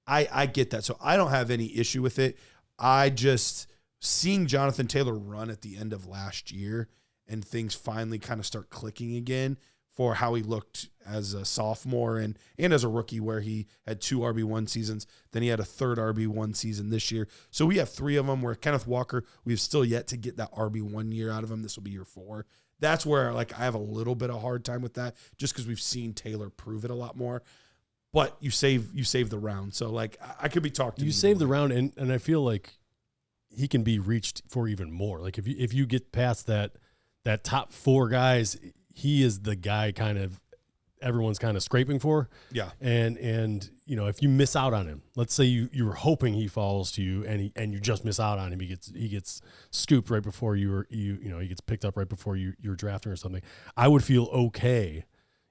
I get that. So I don't have any issue with it. I just seeing Jonathan Taylor run at the end of last year and things finally kind of start clicking again for how he looked as a sophomore and as a rookie, where he had 2 RB1 seasons. Then he had a 3rd RB1 season this year. So we have 3 of them, where Kenneth Walker, we've still yet to get that RB1 year out of him. This will be year 4. That's where I have a little bit of hard time with that, just because we've seen Taylor prove it a lot more. But you save the round. So I could be talked to. You save the round, and I feel like he can be reached for even more. Like if you get past that top 4 guys, he is the guy everyone's kind of scraping for. Yeah. And if you miss out on him, let's say you were hoping he falls to you and you just miss out on him, he gets scooped right before he gets picked up right before you're drafting or something. I would feel okay,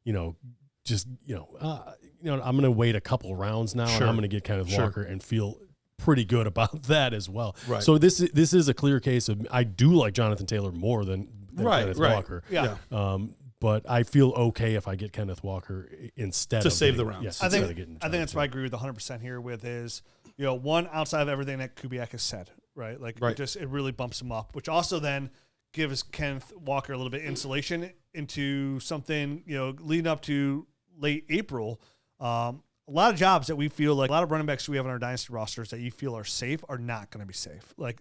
I'm going to wait a couple rounds now, and I'm going to get Kenneth Walker and feel pretty good about that as well. Right. So this is a clear case of, I do like Jonathan Taylor more than Kenneth Walker. Yeah. But I feel okay if I get Kenneth Walker instead to of save the rounds. Yes, I think that's what I agree with 100% here with is, one, outside of everything that Kubiak has said, right? It really bumps him up, which also then gives Kenneth Walker a little bit insulation into something, leading up to late April. A lot of jobs that we feel like, a lot of running backs we have on our dynasty rosters that you feel are safe are not going to be safe. We're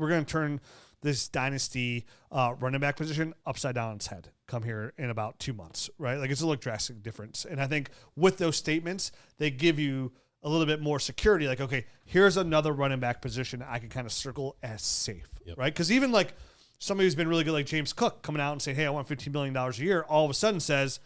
going to turn this dynasty running back position upside down on its head come here in about 2 months, right? It's a look drastic difference. And I think with those statements, they give you a little bit more security. Like, okay, here's another running back position I can kind of circle as safe, right? Because even somebody who's been really good, like James Cook, coming out and saying, hey, I want $15 million a year, all of a sudden says,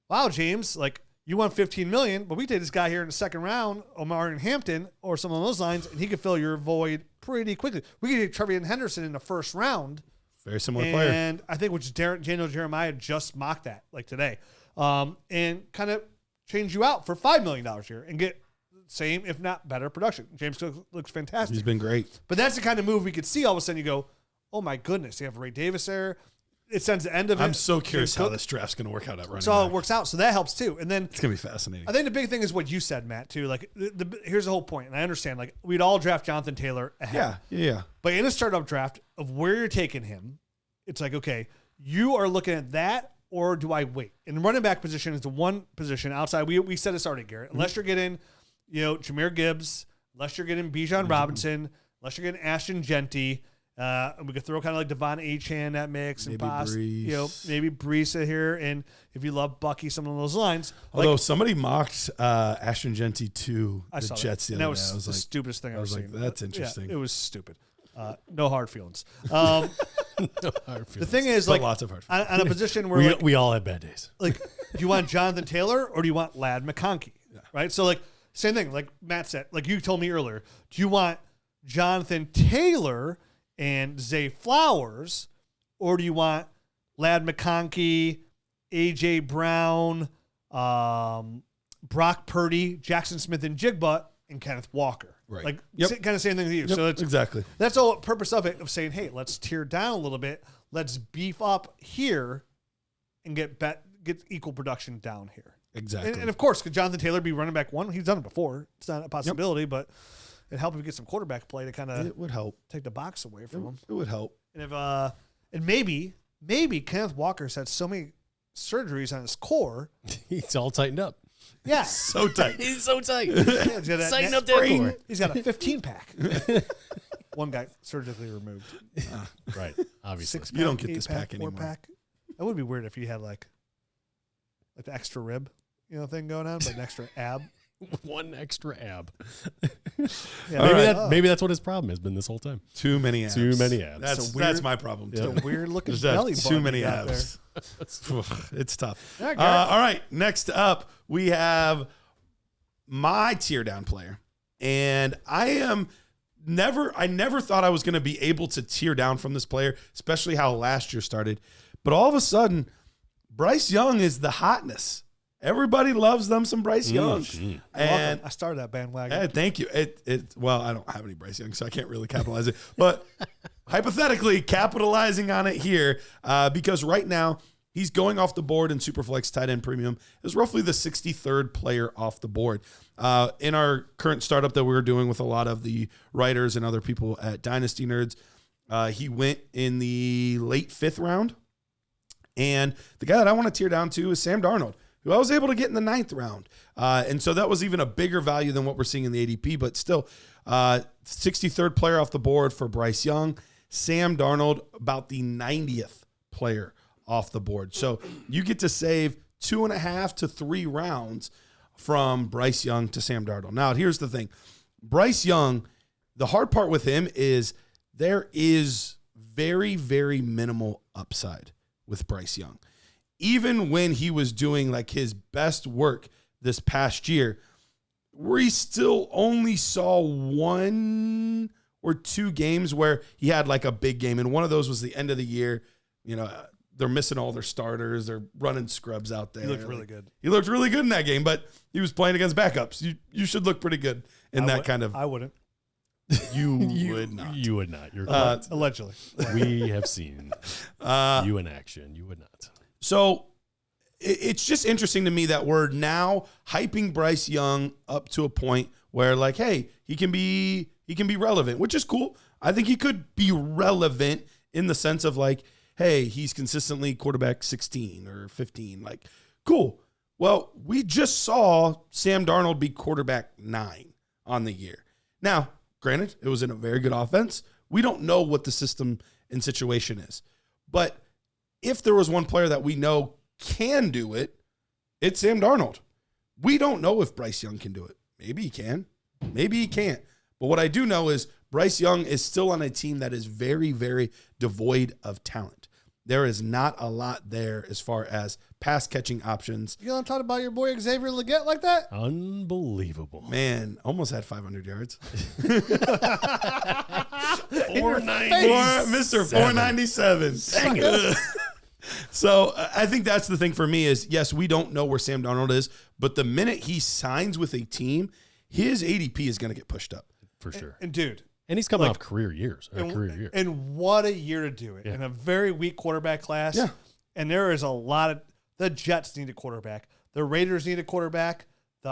wow, James, you want $15 million, but we take this guy here in the 2nd round, Omar in Hampton, or some of those lines, and he could fill your void pretty quickly. We could get Trevor Henderson in the 1st round. Very similar player. And I think Daniel Jeremiah just mocked that today. And kind of change you out for $5 million a year and get same, if not better, production. James Cook looks fantastic. He's been great. But that's the kind of move we could see. All of a sudden you go, oh my goodness, you have Ray Davis there. It sends the end of it. I'm so curious how this draft's going to work out at running So back. it works out. So that helps too. And then It's going to be fascinating. I think the big thing is what you said, Matt, too. Here's the whole point. And I understand, we'd all draft Jonathan Taylor ahead. Yeah. But in a startup draft of where you're taking him, it's okay, you are looking at that, or do I wait? And the running back position is the one position outside. We said this already, Garrett. Unless you're getting, Jahmyr Gibbs, unless you're getting Bijan Robinson, unless you're getting Ashton Genty, and we could throw kind of Devon Achane in that mix, Maybe and Bryce. maybe Bryce here, and if you love Bucky, some of those lines. Although somebody mocked Ashton Genty to the Jets the other day. That was the stupidest thing I've ever seen. That's interesting. Yeah, it was stupid. No hard feelings. No hard The thing is, But lots of hard feelings. on a position where we all have bad days. do you want Jonathan Taylor or do you want Ladd McConkey? Right. So same thing. Like Matt said, you told me earlier, do you want Jonathan Taylor and Zay Flowers, or do you want Ladd McConkey, A.J. Brown, Brock Purdy, Jackson Smith and Jigba, and Kenneth Walker? Right. Like, Yep. kind of same thing with you. Yep, So it's, exactly. that's the whole purpose of it, of saying, hey, let's tear down a little bit. Let's beef up here and get equal production down here. Exactly. And of course, could Jonathan Taylor be running back one? He's done it before. It's not a possibility, but it'd help if we get some quarterback play to kind of It would help. take the box away from him. It would help. And if and maybe Kenneth Walker's had so many surgeries on his core. He's all tightened up. Yeah. So tight. He's so tight. Yeah, he's got that Tighten net up that spring. core. He's got a 15-pack. One guy surgically removed. Right. Obviously. 6-pack, You don't get this 8-pack, pack anymore. 4-pack. That would be weird if you had like the extra rib, thing going on, but an extra ab. One extra ab. Yeah, Maybe that's what his problem has been this whole time. Too many abs. Too many abs. That's my problem It's too. a weird looking Just have belly button. too many you got abs. It's tough. Yeah, Garrett. All right. Next up, we have my tear down player. And I never thought I was going to be able to tear down from this player, especially how last year started. But all of a sudden, Bryce Young is the hotness. Everybody loves them some Bryce Young. And I started that bandwagon. hey, thank you. Well, I don't have any Bryce Young, so I can't really capitalize it. But hypothetically, capitalizing on it here, because right now he's going off the board in Superflex tight end premium is roughly the 63rd player off the board. In our current startup that we were doing with a lot of the writers and other people at Dynasty Nerds, he went in the late 5th round. And the guy that I want to tear down to is Sam Darnold, who I was able to get in the 9th round. And so that was even a bigger value than what we're seeing in the ADP, but still 63rd player off the board for Bryce Young. Sam Darnold, about the 90th player off the board. So you get to save 2.5 to 3 rounds from Bryce Young to Sam Darnold. Now, here's the thing. Bryce Young, the hard part with him is there is very, very minimal upside with Bryce Young. Even when he was doing like his best work this past year, we still only saw 1 or 2 games where he had like a big game. And one of those was the end of the year. They're missing all their starters. They're running scrubs out there. He looked really good. He looked really good in that game, but he was playing against backups. You should look pretty good in that kind of. I wouldn't. You would not. You would not. You're Allegedly. we have seen you in action. You would not. So it's just interesting to me that we're now hyping Bryce Young up to a point where like, hey, he can be relevant, which is cool. I think he could be relevant in the sense of like, hey, he's consistently quarterback 16 or 15. Like, cool. Well, we just saw Sam Darnold be quarterback 9 on the year. Now, granted, it was in a very good offense. We don't know what the system and situation is. But if there was one player that we know can do it, it's Sam Darnold. We don't know if Bryce Young can do it. Maybe he can. Maybe he can't. But what I do know is Bryce Young is still on a team that is very, very devoid of talent. There is not a lot there as far as pass catching options. You gonna talk about your boy Xavier Legette like that? Unbelievable. Man, almost had 500 yards. 490. Mr. 497. So I think that's the thing for me is, yes, we don't know where Sam Darnold is, but the minute he signs with a team, his ADP is going to get pushed up. For sure. And dude, And he's coming off career years. And what a year to do it. Yeah. In a very weak quarterback class. Yeah. And there is a lot of – the Jets need a quarterback. The Raiders need a quarterback. The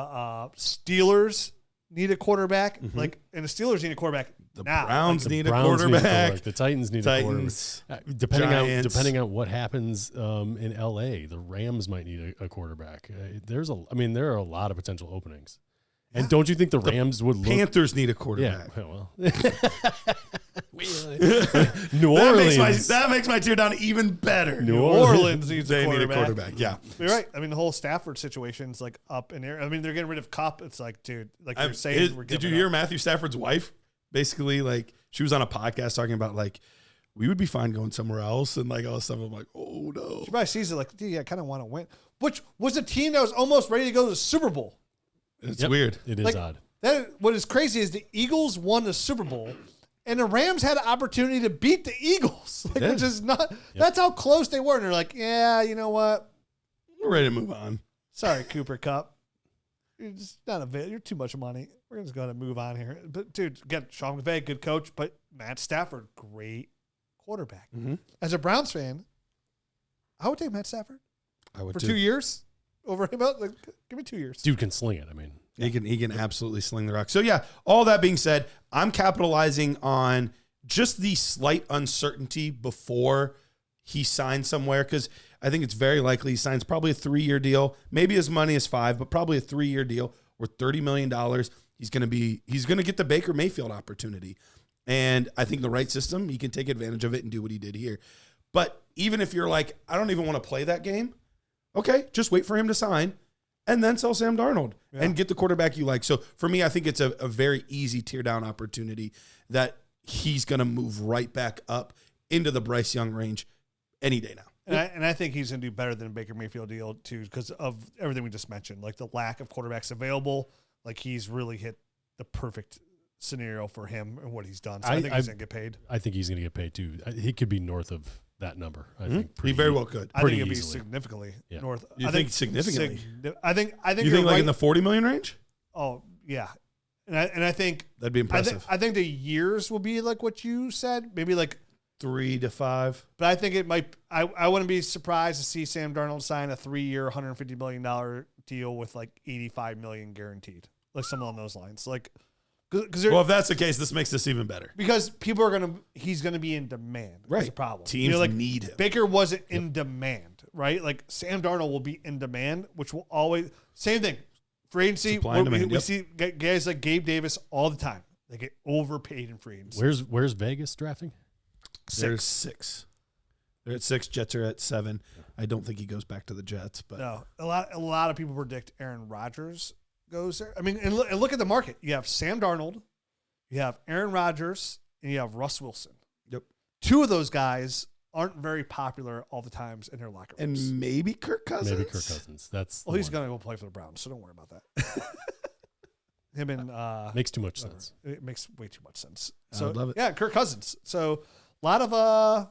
Steelers need a quarterback. Mm-hmm. And the Steelers need a quarterback The now. Browns The need Browns a quarterback. The Titans need Titans, a quarterback. Depending Giants. on what happens in LA, the Rams might need a quarterback. There are a lot of potential openings. And don't you think the Rams would look? Panthers need a Yeah. quarterback. Well, New Orleans. That makes my tear down even better. New Orleans needs They a need a quarterback. quarterback. Yeah. You're right. I mean, the whole Stafford situation's like up in air. I mean, they're getting rid of Kupp. It's like, dude, like you're saying, we're did you giving hear up. Matthew Stafford's wife? Basically, like she was on a podcast talking about like we would be fine going somewhere else and like all this stuff. I'm like, oh no. She probably sees it like, dude, I kind of want to win. Which was a team that was almost ready to go to the Super Bowl. It's Yep. weird. It is Like, odd. what is crazy is the Eagles won the Super Bowl, and the Rams had an opportunity to beat the Eagles. Like, which is not. Yep. That's how close they were. And they're like, yeah, you know what? We're ready to move on. Sorry, Cooper Kupp. You're just not you're too much money. We're just going to move on here. But dude, again, Sean McVay, good coach, but Matt Stafford, great quarterback. Mm-hmm. As a Browns fan, I would take Matt Stafford. I would for too. 2 years over him. Like, give me 2 years. Dude can sling it. I mean, he can absolutely sling the rock. So yeah, all that being said, I'm capitalizing on just the slight uncertainty before he signs somewhere, because I think it's very likely he signs probably a 3-year deal, maybe as money as 5, but probably a 3-year deal worth $30 million. He's going to get the Baker Mayfield opportunity. And I think the right system, he can take advantage of it and do what he did here. But even if you're like, I don't even want to play that game, okay, just wait for him to sign and then sell Sam Darnold and get the quarterback you like. So for me, I think it's a very easy tear down opportunity that he's going to move right back up into the Bryce Young range any day now. And I think he's going to do better than a Baker Mayfield deal, too, because of everything we just mentioned, like the lack of quarterbacks available. Like, he's really hit the perfect scenario for him and what he's done. So I think he's going to get paid. I think he's going to get paid, too. He could be north of that number. I think he very well could. I think it'll be significantly north. You think significantly? I think you think like in the $40 million range? Oh, yeah. And I think that'd be impressive. I think the years will be like what you said, maybe like 3 to 5. But I think it might. I wouldn't be surprised to see Sam Darnold sign a 3-year, $150 million deal with like $85 million guaranteed, like something on those lines. Like, if that's the case, this makes this even better because he's gonna be in demand. Right, that's the problem. Teams need him. Baker wasn't in demand, right? Like Sam Darnold will be in demand, which will always same thing. Free agency, we see guys like Gabe Davis all the time. They get overpaid in free agency. Where's Vegas drafting? 6. There's 6. They're at 6. Jets are at 7. I don't think he goes back to the Jets, but no. A lot of people predict Aaron Rodgers goes there. I mean, and look at the market. You have Sam Darnold, you have Aaron Rodgers, and you have Russ Wilson. Yep. 2 of those guys aren't very popular all the times in their locker rooms. And maybe Kirk Cousins. That's he's gonna go play for the Browns, so don't worry about that. Him and makes too much sense. It makes way too much sense. So I love it. Yeah, Kirk Cousins. So a lot of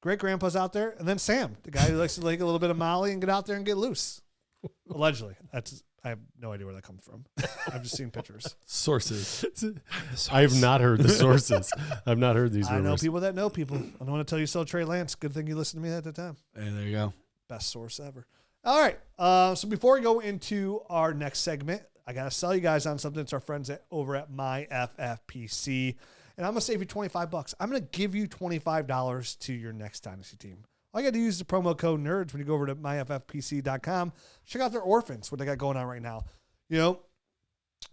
great grandpas out there, and then Sam, the guy who likes to like a little bit of Molly and get out there and get loose. Allegedly, I have no idea where that comes from. I've just seen pictures. Sources. I have not heard the sources. I've not heard these rumors. I know people that know people. I don't want to tell you so Trey Lance. Good thing you listened to me at the time. And there you go. Best source ever. All right. So before we go into our next segment, I got to sell you guys on something. It's our friends over at My FFPC. And I'm going to save you $25. I'm going to give you $25 to your next Dynasty team. All you got to use the promo code NERDS when you go over to myffpc.com. Check out their orphans, what they got going on right now. You know,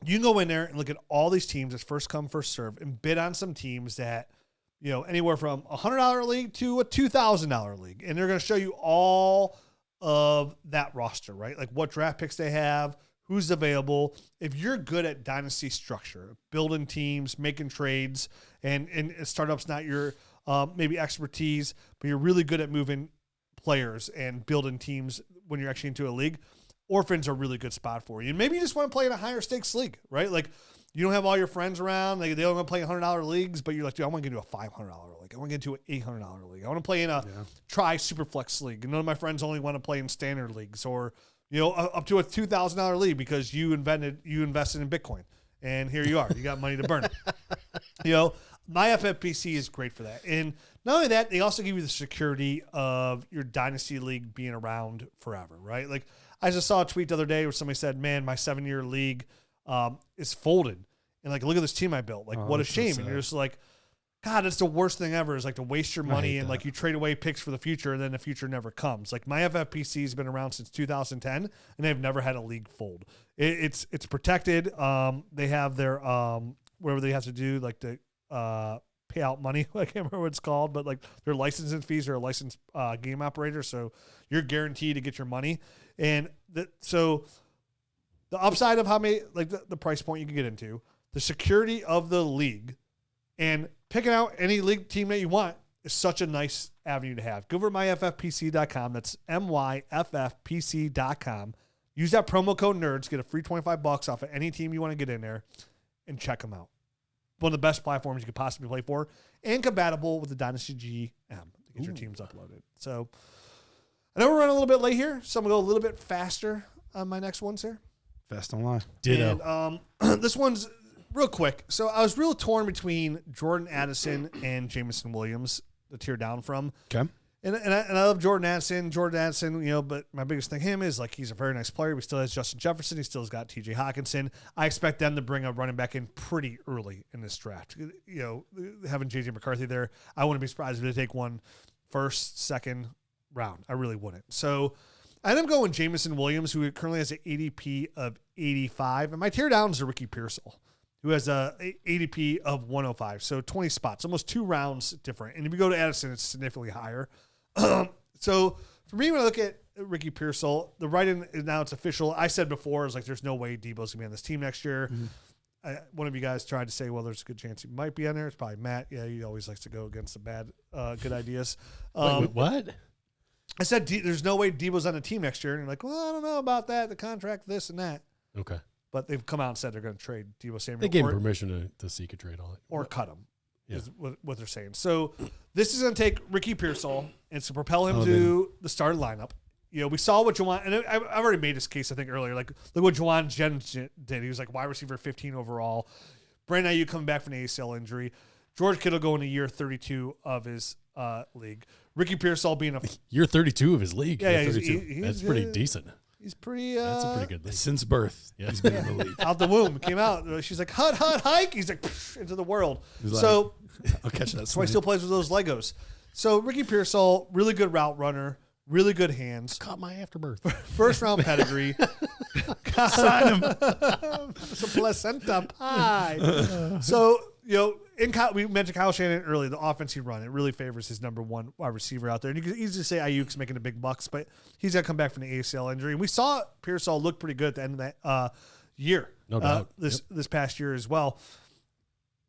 you can go in there and look at all these teams as first come, first serve and bid on some teams that, you know, anywhere from a $100 league to a $2,000 league. And they're going to show you all of that roster, right? Like what draft picks they have, who's available. If you're good at dynasty structure, building teams, making trades, and startups not your maybe expertise, but you're really good at moving players and building teams when you're actually into a league, orphans are a really good spot for you. And maybe you just want to play in a higher stakes league, right? Like you don't have all your friends around. They don't want to play $100 leagues, but you're like, dude, I want to get into a $500 league. I want to get into an $800 league. I want to play in a try Superflex league. And none of my friends only want to play in standard leagues or, you know, up to a $2,000 league because you invested in Bitcoin. And here you are. You got money to burn. You know, My FFPC is great for that. And not only that, they also give you the security of your dynasty league being around forever, right? Like I just saw a tweet the other day where somebody said, man, my 7-year league is folded. And like, look at this team I built. Like, what a shame. So and you're just like, God, it's the worst thing ever is like to waste your money and like you trade away picks for the future and then the future never comes. Like my FFPC has been around since 2010 and they've never had a league fold. It's protected. They have their, whatever they have to do, like the, pay out money. I can't remember what it's called, but like their licensing fees are a licensed game operator. So you're guaranteed to get your money. And so the upside of how many, like the price point you can get into, the security of the league, and picking out any league team that you want is such a nice avenue to have. Go over to myffpc.com. That's myffpc.com. Use that promo code NERDS. Get a free $25 off of any team you want to get in there. and check them out. One of the best platforms you could possibly play for, and compatible with the Dynasty GM to get your teams uploaded. So I know we're running a little bit late here, so I'm going to go a little bit faster on my next ones here. Fast online. Ditto. And this one's real quick. So I was real torn between Jordan Addison and Jameson Williams, the tier down from. Okay. And I love Jordan Addison, but my biggest thing him is like he's a very nice player. He still has Justin Jefferson. He still has got TJ Hawkinson. I expect them to bring a running back in pretty early in this draft. Having JJ McCarthy there, I wouldn't be surprised if they take one first, second round. I really wouldn't. So I end up going Jameson Williams, who currently has an ADP of 85. And my tear down is a Ricky Pearsall, who has a ADP of 105. So 20 spots, almost 2 rounds different. And if you go to Addison, it's significantly higher. So for me, when I look at Ricky Pearsall, the write-in is now it's official. I said before, it's like there's no way Debo's going to be on this team next year. Mm-hmm. One of you guys tried to say, well, there's a good chance he might be on there. It's probably Matt. Yeah, he always likes to go against the good ideas. Wait, what? I said there's no way Debo's on the team next year. And you're like, well, I don't know about that. The contract, this and that. Okay. But they've come out and said they're going to trade Debo Samuel. They gave him permission to seek a trade on it. Or cut him, is what they're saying. So this is going to take Ricky Pearsall and to propel him to the starting lineup. We saw what Juwan, and I've already made this case, I think, earlier. Like, look what Juwan Jennings did. He was like wide receiver 15 overall. Brandon Ayuk coming back from an ACL injury. George Kittle going to year 32 of his league. Ricky Pearsall being year 32 of his league. Yeah, that's pretty decent. He's pretty. That's a pretty good league. Since birth, he's been in the league. Out the womb, came out. She's like, hut, hike. He's like, into the world. So I'll catch that. So he still plays with those Legos. So Ricky Pearsall, really good route runner, really good hands. Caught my afterbirth. First round pedigree. Sign him. It's a placenta pie. So, we mentioned Kyle Shanahan earlier, the offense he run, it really favors his number one wide receiver out there. And you can easily say Ayuk's making the big bucks, but he's got to come back from the ACL injury. And we saw Pearsall look pretty good at the end of that year. No doubt. This past year as well.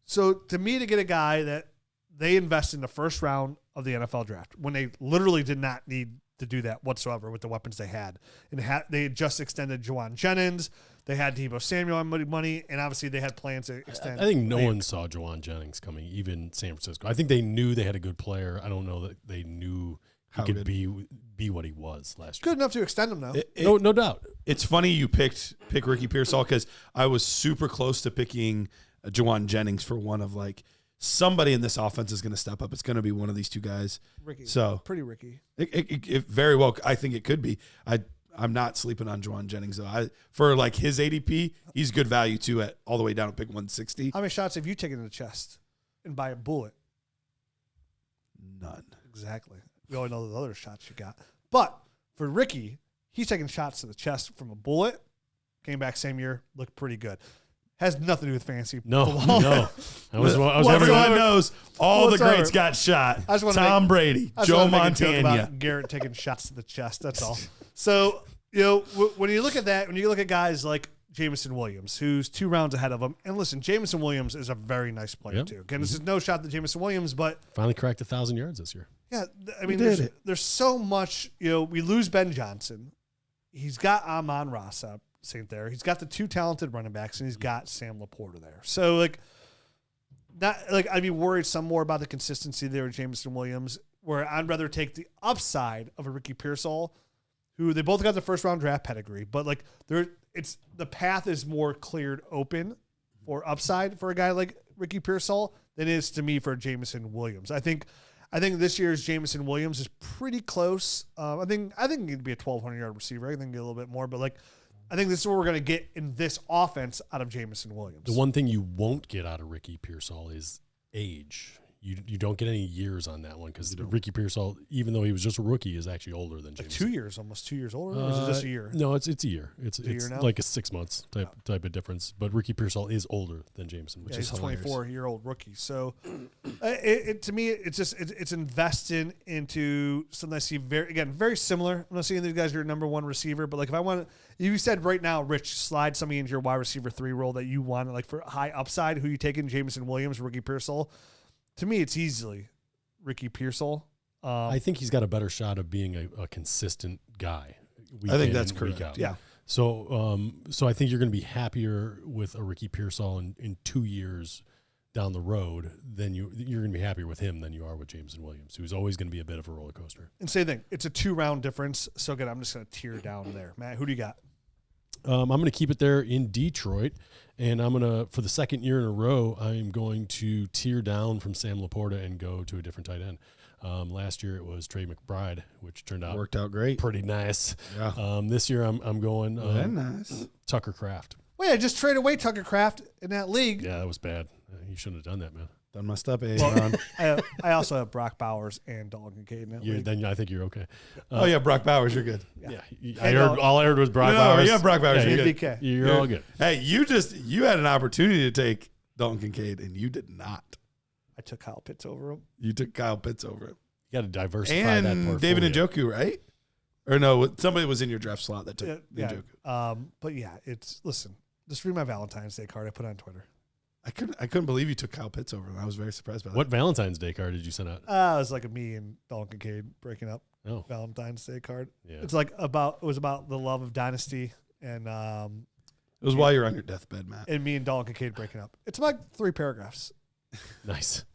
So to me, to get a guy that they invest in the first round of the NFL draft when they literally did not need to do that whatsoever with the weapons they had. And they had just extended Juwan Jennings. They had Debo Samuel on money, and obviously they had plans to extend. I think no one saw Juwan Jennings coming, even San Francisco. I think they knew they had a good player. I don't know that they knew he could be what he was last year. Good enough to extend him, though. No doubt. It's funny you pick Ricky Pearsall because I was super close to picking Juwan Jennings for one of somebody in this offense is going to step up. It's going to be one of these two guys. Ricky. So pretty Ricky. It very well. I think it could be. I'm not sleeping on Juwan Jennings though. For his ADP, he's good value too at all the way down to pick 160. How many shots have you taken in the chest and by a bullet? None. Exactly. We all know the other shots you got. But for Ricky, he's taking shots to the chest from a bullet. Came back same year, looked pretty good. Has nothing to do with fantasy. No. I was Everyone knows all the greats got shot. Tom Brady, Joe Montana. Garrett taking shots to the chest. That's all. So, when you look at that, when you look at guys like Jameson Williams, who's 2 rounds ahead of him, and listen, Jameson Williams is a very nice player too. Again, this is no shot to Jameson Williams, but finally cracked 1,000 yards this year. Yeah, I mean, there's so much. We lose Ben Johnson. He's got Amon-Ra St. there. He's got the 2 talented running backs, and he's got Sam LaPorta there. So, I'd be worried some more about the consistency there with Jameson Williams, where I'd rather take the upside of a Ricky Pearsall, who they both got the first round draft pedigree, but the path is more cleared open for upside for a guy like Ricky Pearsall than it is to me for Jameson Williams. I think this year's Jameson Williams is pretty close. I think he'd be a 1,200-yard receiver. I think get a little bit more, but I think this is what we're going to get in this offense out of Jameson Williams. The one thing you won't get out of Ricky Pearsall is age. You don't get any years on that one because Ricky Pearsall, even though he was just a rookie, is actually older than Jameson. 2 years, almost 2 years older, or is it just a year? No, it's a year. It's a year now? like a 6 months type of difference. But Ricky Pearsall is older than Jameson, which is hilarious. He's a 24-year-old rookie. So, to me, it's investing into something I see very similar. I'm not saying these guys are your number one receiver, but if you said right now, Rich, slide somebody into your wide receiver 3 role that you want, for high upside, who you taking, Jameson Williams, Ricky Pearsall? To me, it's easily Ricky Pearsall. I think he's got a better shot of being a consistent guy. I think that's correct. Yeah. So I think you're going to be happier with a Ricky Pearsall in 2 years down the road than you're going to be happier with him than you are with Jameson Williams, who's always going to be a bit of a roller coaster. And same thing. It's a 2-round difference. So good. I'm just going to tear down there. Matt, who do you got? I'm going to keep it there in Detroit, and I'm going to, for the second year in a row, I'm going to tear down from Sam LaPorta and go to a different tight end. Last year it was Trey McBride, which turned out Worked out great. pretty nice. Yeah. This year I'm going Nice. Tucker Kraft. Wait, I just traded away Tucker Kraft in that league. Yeah, that was bad. You shouldn't have done that, man. Done messed up, Well, I also have Brock Bowers and Dalton Kincaid in that league. Then I think you're okay. Oh yeah, Brock Bowers, you're good. Yeah. All I heard was Brock No, Bowers. yeah, Brock Bowers, you're good. BK. You're all good. Hey, you had an opportunity to take Dalton Kincaid, and you did not. I took Kyle Pitts over him. You took Kyle Pitts over him. You got to diversify that portfolio. And David Njoku, right? Or no, somebody was in your draft slot that took Yeah. Njoku. But yeah, listen, just read my Valentine's Day card I put on Twitter. I couldn't believe you took Kyle Pitts over him. I was very surprised by that. What Valentine's Day card did you send out? It was like me and Dalton Kincaid breaking up. Oh, Valentine's Day card. yeah. It's like it was about the love of Dynasty and It was while you were on your deathbed, Matt. me and Dalton Kincaid breaking up. It's about 3 paragraphs. Nice.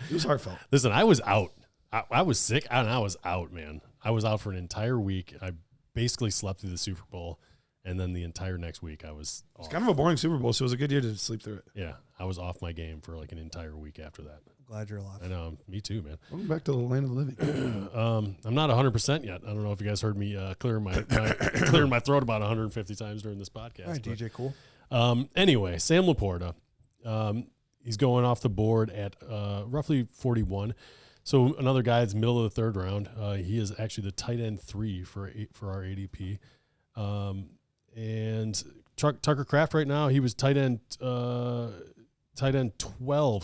It was heartfelt. Listen, I was out. I was sick, and I was out, man. I was out for an entire week. I basically slept through the Super Bowl, and then the entire next week I was off. It's kind of a boring Super Bowl, so it was a good year to sleep through it. Yeah, I was off my game for like an entire week after that. Glad you're alive. I know, me too, man. Welcome back to the land of the living. I'm not 100% yet. I don't know if you guys heard me clearing my throat about 150 times during this podcast. All right, DJ, cool. Anyway, Sam LaPorta, he's going off the board at roughly 41. So another guy that's middle of the third round. He is actually the tight end 3 for our ADP. And Tucker Kraft right now, he was tight end 12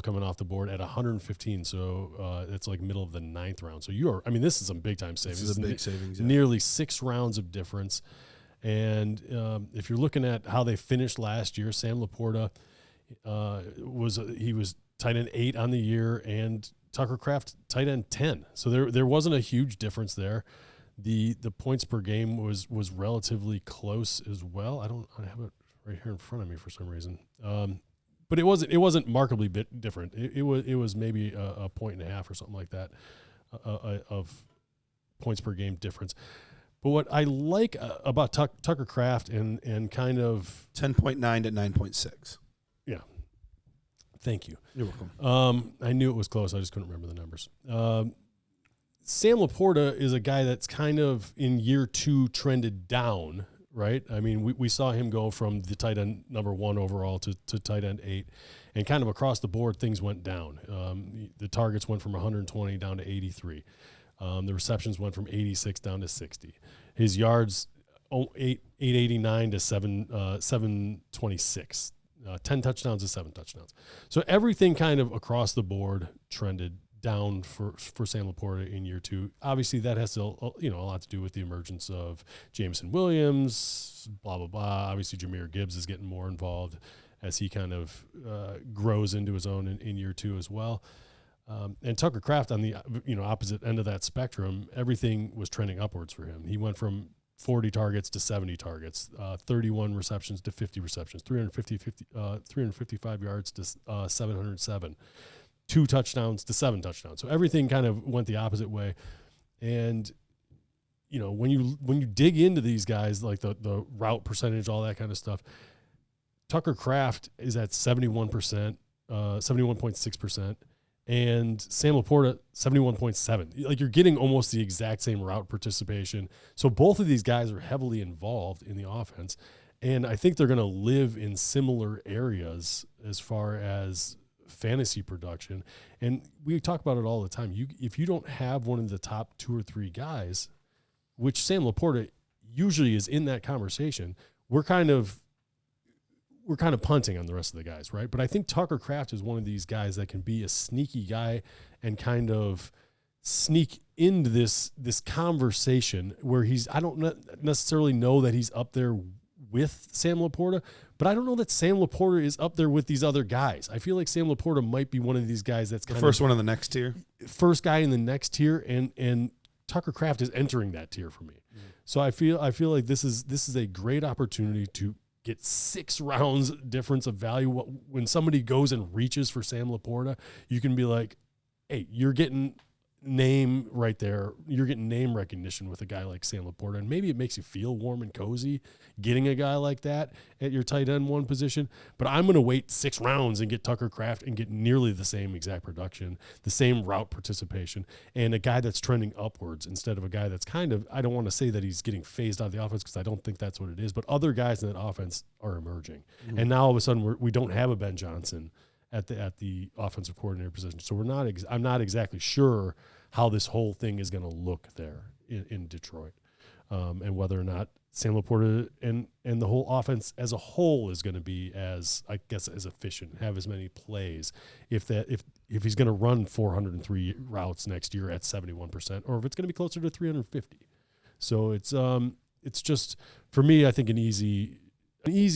coming off the board at 115. So it's like middle of the 9th round. So this is some big time savings. This is a big savings. Yeah. Nearly 6 rounds of difference. And if you're looking at how they finished last year, Sam LaPorta was tight end 8 on the year, and Tucker Kraft tight end 10. So there wasn't a huge difference there. The points per game was relatively close as well. I have it right here in front of me for some reason. But it wasn't markedly different. It was maybe a point and a half or something like that of points per game difference. But what I like about Tucker Kraft and kind of 10.9 to 9.6. Yeah. Thank you. You're welcome. I knew it was close. I just couldn't remember the numbers. Sam LaPorta is a guy that's kind of in year 2 trended down, right? I mean, we saw him go from the tight end number 1 overall to tight end 8, and kind of across the board, things went down. The targets went from 120 down to 83. The receptions went from 86 down to 60. His yards, 889 to 726. 10 touchdowns to 7 touchdowns. So everything kind of across the board trended down for Sam LaPorta in year 2. Obviously, that has a lot to do with the emergence of Jameson Williams, blah, blah, blah. Obviously, Jahmyr Gibbs is getting more involved as he kind of grows into his own in year 2 as well. And Tucker Kraft on the opposite end of that spectrum, everything was trending upwards for him. He went from 40 targets to 70 targets, 31 receptions to 50 receptions, 355 yards to 707, 2 touchdowns to 7 touchdowns. So everything kind of went the opposite way. And when you dig into these guys, like the route percentage, all that kind of stuff, Tucker Kraft is at 71%, 71.6%. And Sam LaPorta, 71.7. Like, you're getting almost the exact same route participation. So both of these guys are heavily involved in the offense. And I think they're going to live in similar areas as far as fantasy production. And we talk about it all the time. If you don't have one of the top 2 or 3 guys, which Sam LaPorta usually is in that conversation, we're kind of punting on the rest of the guys, right? But I think Tucker Kraft is one of these guys that can be a sneaky guy and kind of sneak into this conversation where I don't necessarily know that he's up there with Sam LaPorta, but I don't know that Sam LaPorta is up there with these other guys. I feel like Sam LaPorta might be one of these guys that's the first one in the next tier. First guy in the next tier, and Tucker Kraft is entering that tier for me. So I feel like this is a great opportunity to get 6 rounds difference of value. When somebody goes and reaches for Sam LaPorta, you can be like, hey, you're getting name right there. You're getting name recognition with a guy like Sam LaPorta, and maybe it makes you feel warm and cozy getting a guy like that at your tight end 1 position. But I'm going to wait 6 rounds and get Tucker Kraft and get nearly the same exact production, the same route participation, and a guy that's trending upwards instead of a guy that's kind of, I don't want to say that he's getting phased out of the offense because I don't think that's what it is, but other guys in that offense are emerging. Mm-hmm. And now all of a sudden we don't have a Ben Johnson at the offensive coordinator position. So I'm not exactly sure how this whole thing is going to look there in Detroit, and whether or not Sam LaPorta and the whole offense as a whole is going to be as efficient, have as many plays, if he's going to run 403 routes next year at 71%, or if it's going to be closer to 350. So it's just, for me, I think an easy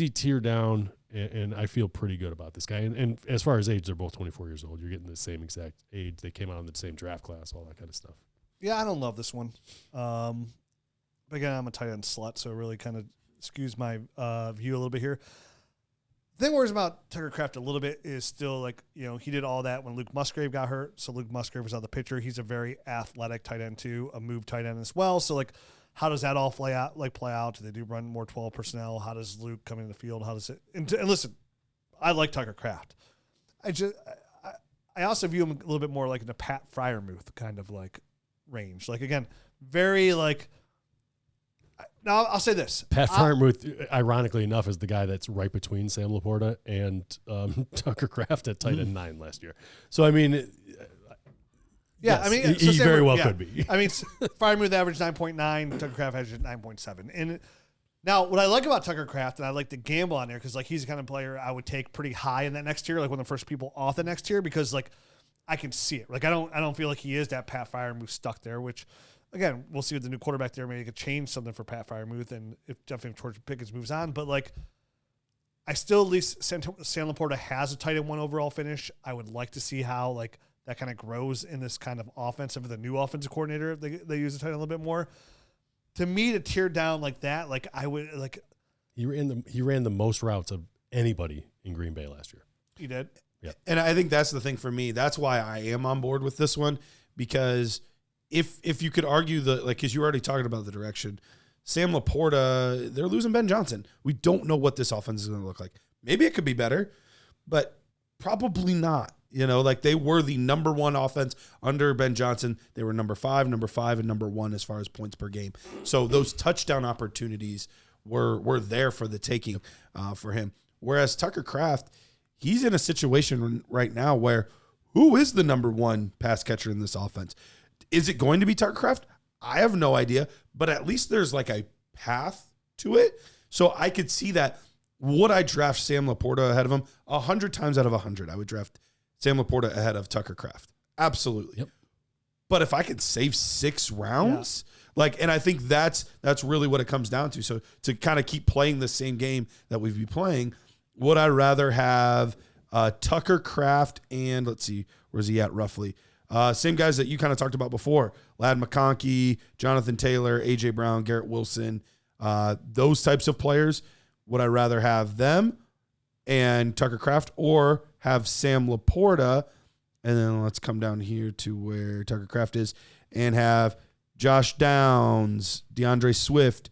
tier down. And I feel pretty good about this guy. And as far as age, they're both 24 years old. You're getting the same exact age. They came out in the same draft class, all that kind of stuff. Yeah, I don't love this one. But again, I'm a tight end slut, so it really kind of skews my view a little bit here. The thing worries about Tucker Kraft a little bit is still, like, he did all that when Luke Musgrave got hurt. So Luke Musgrave was on the pitcher. He's a very athletic tight end too, a move tight end as well. So, like, how does that all play out? Do they do run more 12 personnel? How does Luke come into the field? How does it? And listen, I like Tucker Kraft. I also view him a little bit more like in the Pat Freiermuth kind of like range. Like, again, very like. Now I'll say this: Pat Freiermuth, ironically enough, is the guy that's right between Sam LaPorta and Tucker Kraft at tight end 9 last year. So I mean. Yeah, yes, I mean, he very well could be. I mean, Freiermuth averaged 9.9, Tucker Kraft averaged 9.7. And now, what I like about Tucker Kraft, and I like to gamble on there, because like he's the kind of player I would take pretty high in that next tier, like one of the first people off the next tier, because like I can see it. Like I don't feel like he is that Pat Freiermuth stuck there. Which, again, we'll see with the new quarterback there. Maybe it could change something for Pat Freiermuth, and if George Pickens moves on. But like, I still at least Sam LaPorta has a tight end 1 overall finish. I would like to see how like that kind of grows in this kind of offensive with the new offensive coordinator. They use the tight end a little bit more. To me, to tear down like that, like I would like. He ran the most routes of anybody in Green Bay last year. He did. Yeah, and I think that's the thing for me. That's why I am on board with this one, because if you could argue because you were already talking about the direction, Sam LaPorta, they're losing Ben Johnson. We don't know what this offense is going to look like. Maybe it could be better, but probably not. Like they were the number 1 offense under Ben Johnson. They were number 5, and number 1 as far as points per game. So those touchdown opportunities were there for the taking for him. Whereas Tucker Kraft, he's in a situation right now where who is the number 1 pass catcher in this offense? Is it going to be Tucker Kraft? I have no idea, but at least there's like a path to it. So I could see that. Would I draft Sam LaPorta ahead of him? 100 times out of 100, I would draft Sam LaPorta ahead of Tucker Kraft. Absolutely. Yep. But if I could save 6 rounds, and I think that's really what it comes down to. So to kind of keep playing the same game that we've been playing, would I rather have Tucker Kraft and let's see, where's he at roughly? Same guys that you kind of talked about before: Ladd McConkey, Jonathan Taylor, AJ Brown, Garrett Wilson, those types of players. Would I rather have them and Tucker Kraft, or have Sam LaPorta, and then let's come down here to where Tucker Kraft is, and have Josh Downs, DeAndre Swift,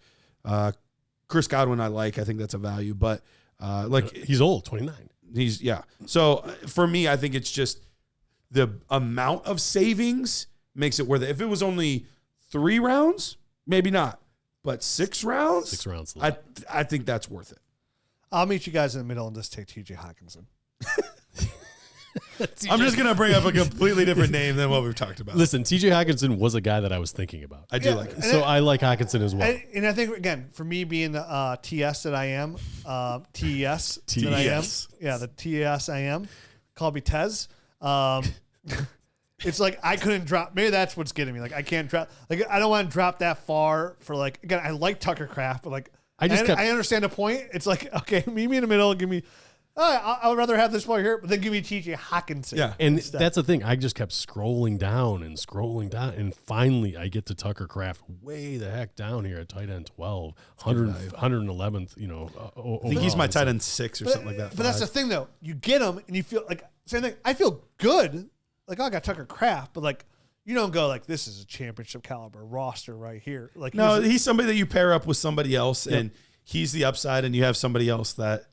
Chris Godwin? I think that's a value, but he's old, 29. So for me, I think it's just the amount of savings makes it worth it. If it was only 3 rounds, maybe not, but 6 rounds, 6 rounds. I think that's worth it. I'll meet you guys in the middle and just take TJ Hockenson. I'm just going to bring up a completely different name than what we've talked about. Listen, TJ Hockenson was a guy that I was thinking about. I do like it. So I like Hockenson as well. And I think, again, for me being the TS that I am, TES that I am. Yeah, the TES I am. Call me Tez. It's like I couldn't drop. Maybe that's what's getting me. Like I can't drop. Like I don't want to drop that far for like. Again, I like Tucker Kraft, but like I understand the point. It's like, okay, meet me in the middle. Give me I would rather have this player here, but then give me TJ Hawkinson. Yeah. And instead. that's the thing. I just kept scrolling down, and finally I get to Tucker Kraft way the heck down here at tight end 12, 111th. I think he's my tight end 6 or something like that. But that's the thing, though. You get him, and you feel like same thing. I feel good. Like, I got Tucker Kraft, but like you don't go like this is a championship caliber roster right here. Like no, he's somebody that you pair up with somebody else, and he's the upside, and you have somebody else that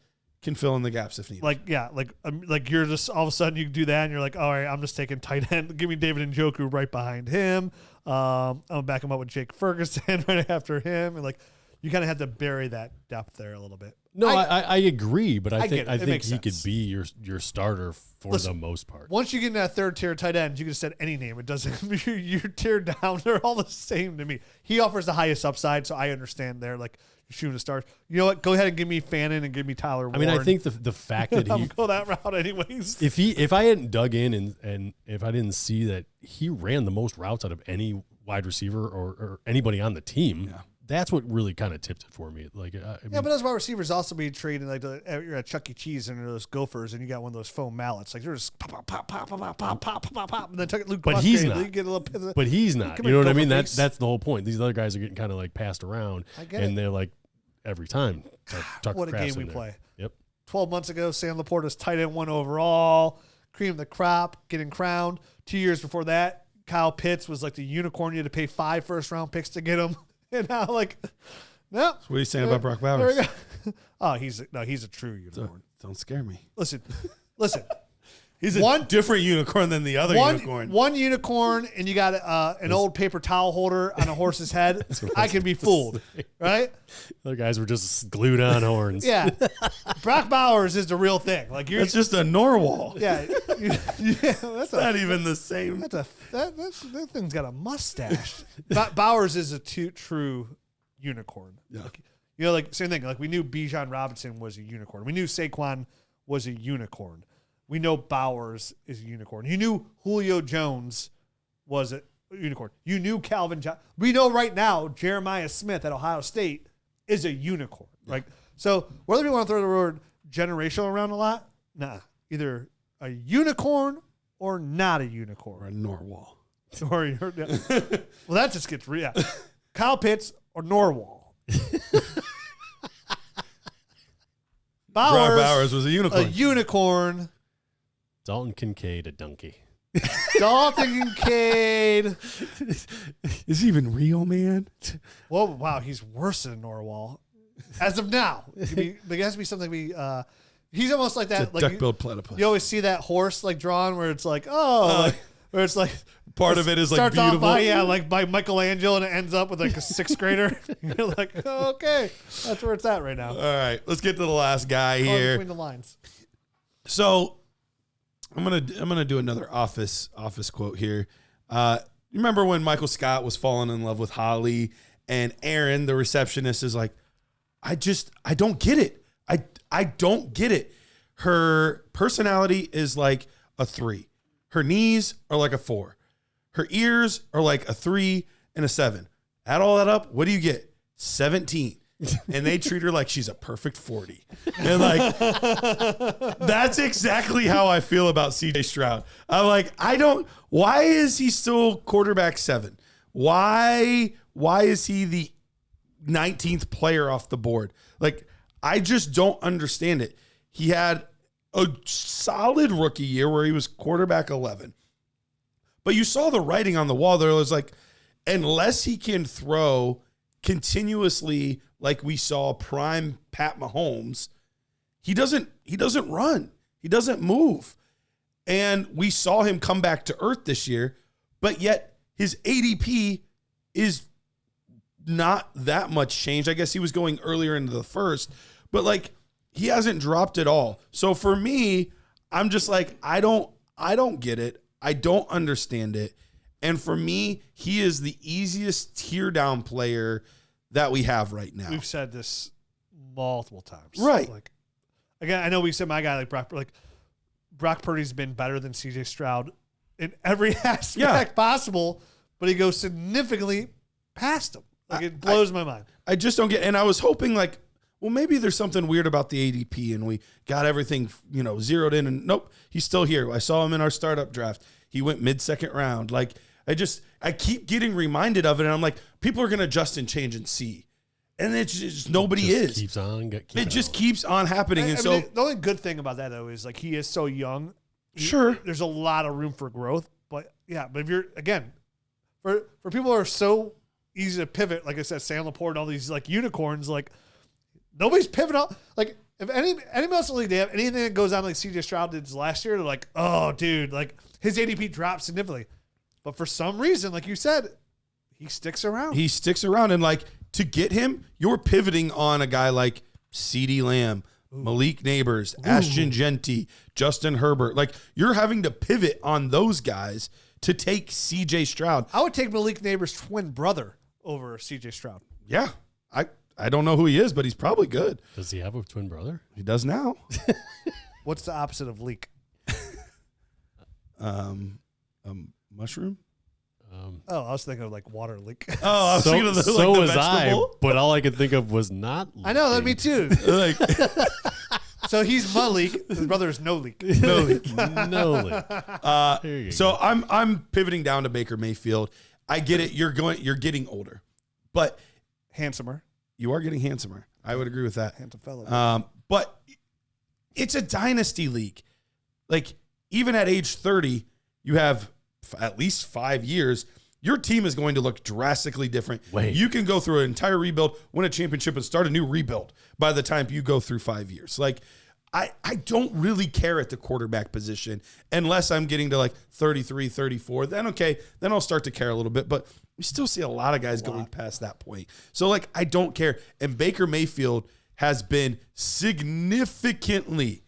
can fill in the gaps if needed. Like you're just all of a sudden you do that and you're like, all right, I'm just taking tight end. Give me David Njoku right behind him. I'm gonna back him up with Jake Ferguson right after him, and like you kind of have to bury that depth there a little bit. No, I agree, but I think he sense. could be your starter for the most part. Once you get in that third tier tight end, you can set any name. It doesn't. You're tiered down. They're all the same to me. He offers the highest upside, so I understand there. Like you're shooting a star. You know what? Go ahead and give me Fannin and give me Tyler Warren. I mean, I think the fact that I'm he go that route anyways. if I hadn't dug in and if I didn't see that he ran the most routes out of any wide receiver or anybody on the team. Yeah. That's what really kind of tipped it for me. Like, but those wide receivers also be traded like you're at Chuck E. Cheese and those Gophers, and you got one of those foam mallets. Like they're just pop, pop, pop, pop, pop, pop, pop, pop, pop, and then Luke. But he's not. Get a little, but he's not. You know what I mean? That's the whole point. These other guys are getting kind of like passed around, and they're like every time. What a game we play. Yep. 12 months ago, Sam LaPorta's tight end 1 overall, cream of the crop, getting crowned. 2 years before that, Kyle Pitts was like the unicorn. You had to pay 5 first-round picks to get him, and now like. No. So what are you saying about Brock Bowers? Oh, he's a true unicorn. Don't scare me. Listen. He's a different unicorn than the other unicorn. One unicorn, and you got an old paper towel holder on a horse's head. I can be fooled, right? Other guys were just glued on horns. Yeah. Brock Bowers is the real thing. Like that's just a Norwal. Yeah. That's not even the same. That thing's got a mustache. Bowers is a true unicorn. Yeah. Like same thing. Like we knew Bijan Robinson was a unicorn. We knew Saquon was a unicorn. We know Bowers is a unicorn. You knew Julio Jones was a unicorn. You knew Calvin Johnson. We know right now Jeremiah Smith at Ohio State is a unicorn. Like so, whether we want to throw the word generational around a lot, nah. Either a unicorn or not a unicorn. Or a Norwal. Well, that just gets real. Kyle Pitts or Norwal. Bowers was a unicorn. A unicorn. Dalton Kincaid, a donkey. Dalton Kincaid. Is he even real, man? Well, wow, he's worse than Norwal. As of now. There has to be something he's almost like that. It's a like duck-billed platypus. You always see that horse like drawn where it's like, where it's like part of it is like beautiful. Off by Michelangelo, and it ends up with like a 6th grader. You're like, oh, okay, that's where it's at right now. All right, let's get to the last guy here. Between the lines. So I'm gonna do another office quote here. Remember when Michael Scott was falling in love with Holly, and Aaron, the receptionist, is like, I don't get it. I don't get it. Her personality is like a 3. Her knees are like a 4. Her ears are like a 3 and a 7. Add all that up, what do you get? 17. And they treat her like she's a perfect 40. And like, that's exactly how I feel about CJ Stroud. I'm like, why is he still quarterback 7? Why is he the 19th player off the board? Like, I just don't understand it. He had a solid rookie year where he was quarterback 11. But you saw the writing on the wall there. It was like, unless he can throw continuously like we saw prime Pat Mahomes, he doesn't run. He doesn't move. And we saw him come back to earth this year, but yet his ADP is not that much changed. I guess he was going earlier into the first, but like he hasn't dropped at all. So for me, I'm just like, I don't get it. I don't understand it. And for me, he is the easiest tear down player that we have right now. We've said this multiple times. Right. Like, again, I know we said my guy Brock Purdy's been better than CJ Stroud in every aspect possible, but he goes significantly past him. Like it blows my mind. I just don't get, and I was hoping like well, maybe there's something weird about the ADP and we got everything, zeroed in, and nope, he's still here. I saw him in our startup draft. He went mid-second round. Like, I keep getting reminded of it, and I'm like, people are going to adjust and change and see. And it's just nobody is. Keeps on. It just keeps on happening. And so the only good thing about that, though, is like he is so young. Sure. There's a lot of room for growth. But if you're, again, for people who are so easy to pivot, like I said, Sam LaPorta and all these like unicorns, like nobody's pivoting. Like if anybody else in the league, they have anything that goes on like CJ Stroud did last year, they're like, oh, dude, like his ADP dropped significantly. But for some reason, like you said, he sticks around. He sticks around. And like to get him, you're pivoting on a guy like CeeDee Lamb, Malik Neighbors, Ashton Genty, Justin Herbert. Like you're having to pivot on those guys to take CJ Stroud. I would take Malik Neighbors' twin brother over CJ Stroud. Yeah. I don't know who he is, but he's probably good. Does he have a twin brother? He does now. What's the opposite of leak? Mushroom? I was thinking of like water leak. Oh, I was thinking of the, so the was vegetable. I, but all I could think of was not. I know, that me too. Like, So he's Malik. His brother is no leak. no leak. No leak. There you So go. I'm pivoting down to Baker Mayfield. I get it. You're getting older, but Handsomer. you are getting handsomer. I would agree with that. Handsome fellow. But it's a dynasty league. Like even at age 30, you have at least 5 years. Your team is going to look drastically different. Wait. You can go through an entire rebuild, win a championship, and start a new rebuild by the time you go through 5 years. Like, I don't really care at the quarterback position unless I'm getting to like 33, 34. Then, okay, then I'll start to care a little bit. But we still see a lot of guys going past that point. So, like, I don't care. And Baker Mayfield has been significantly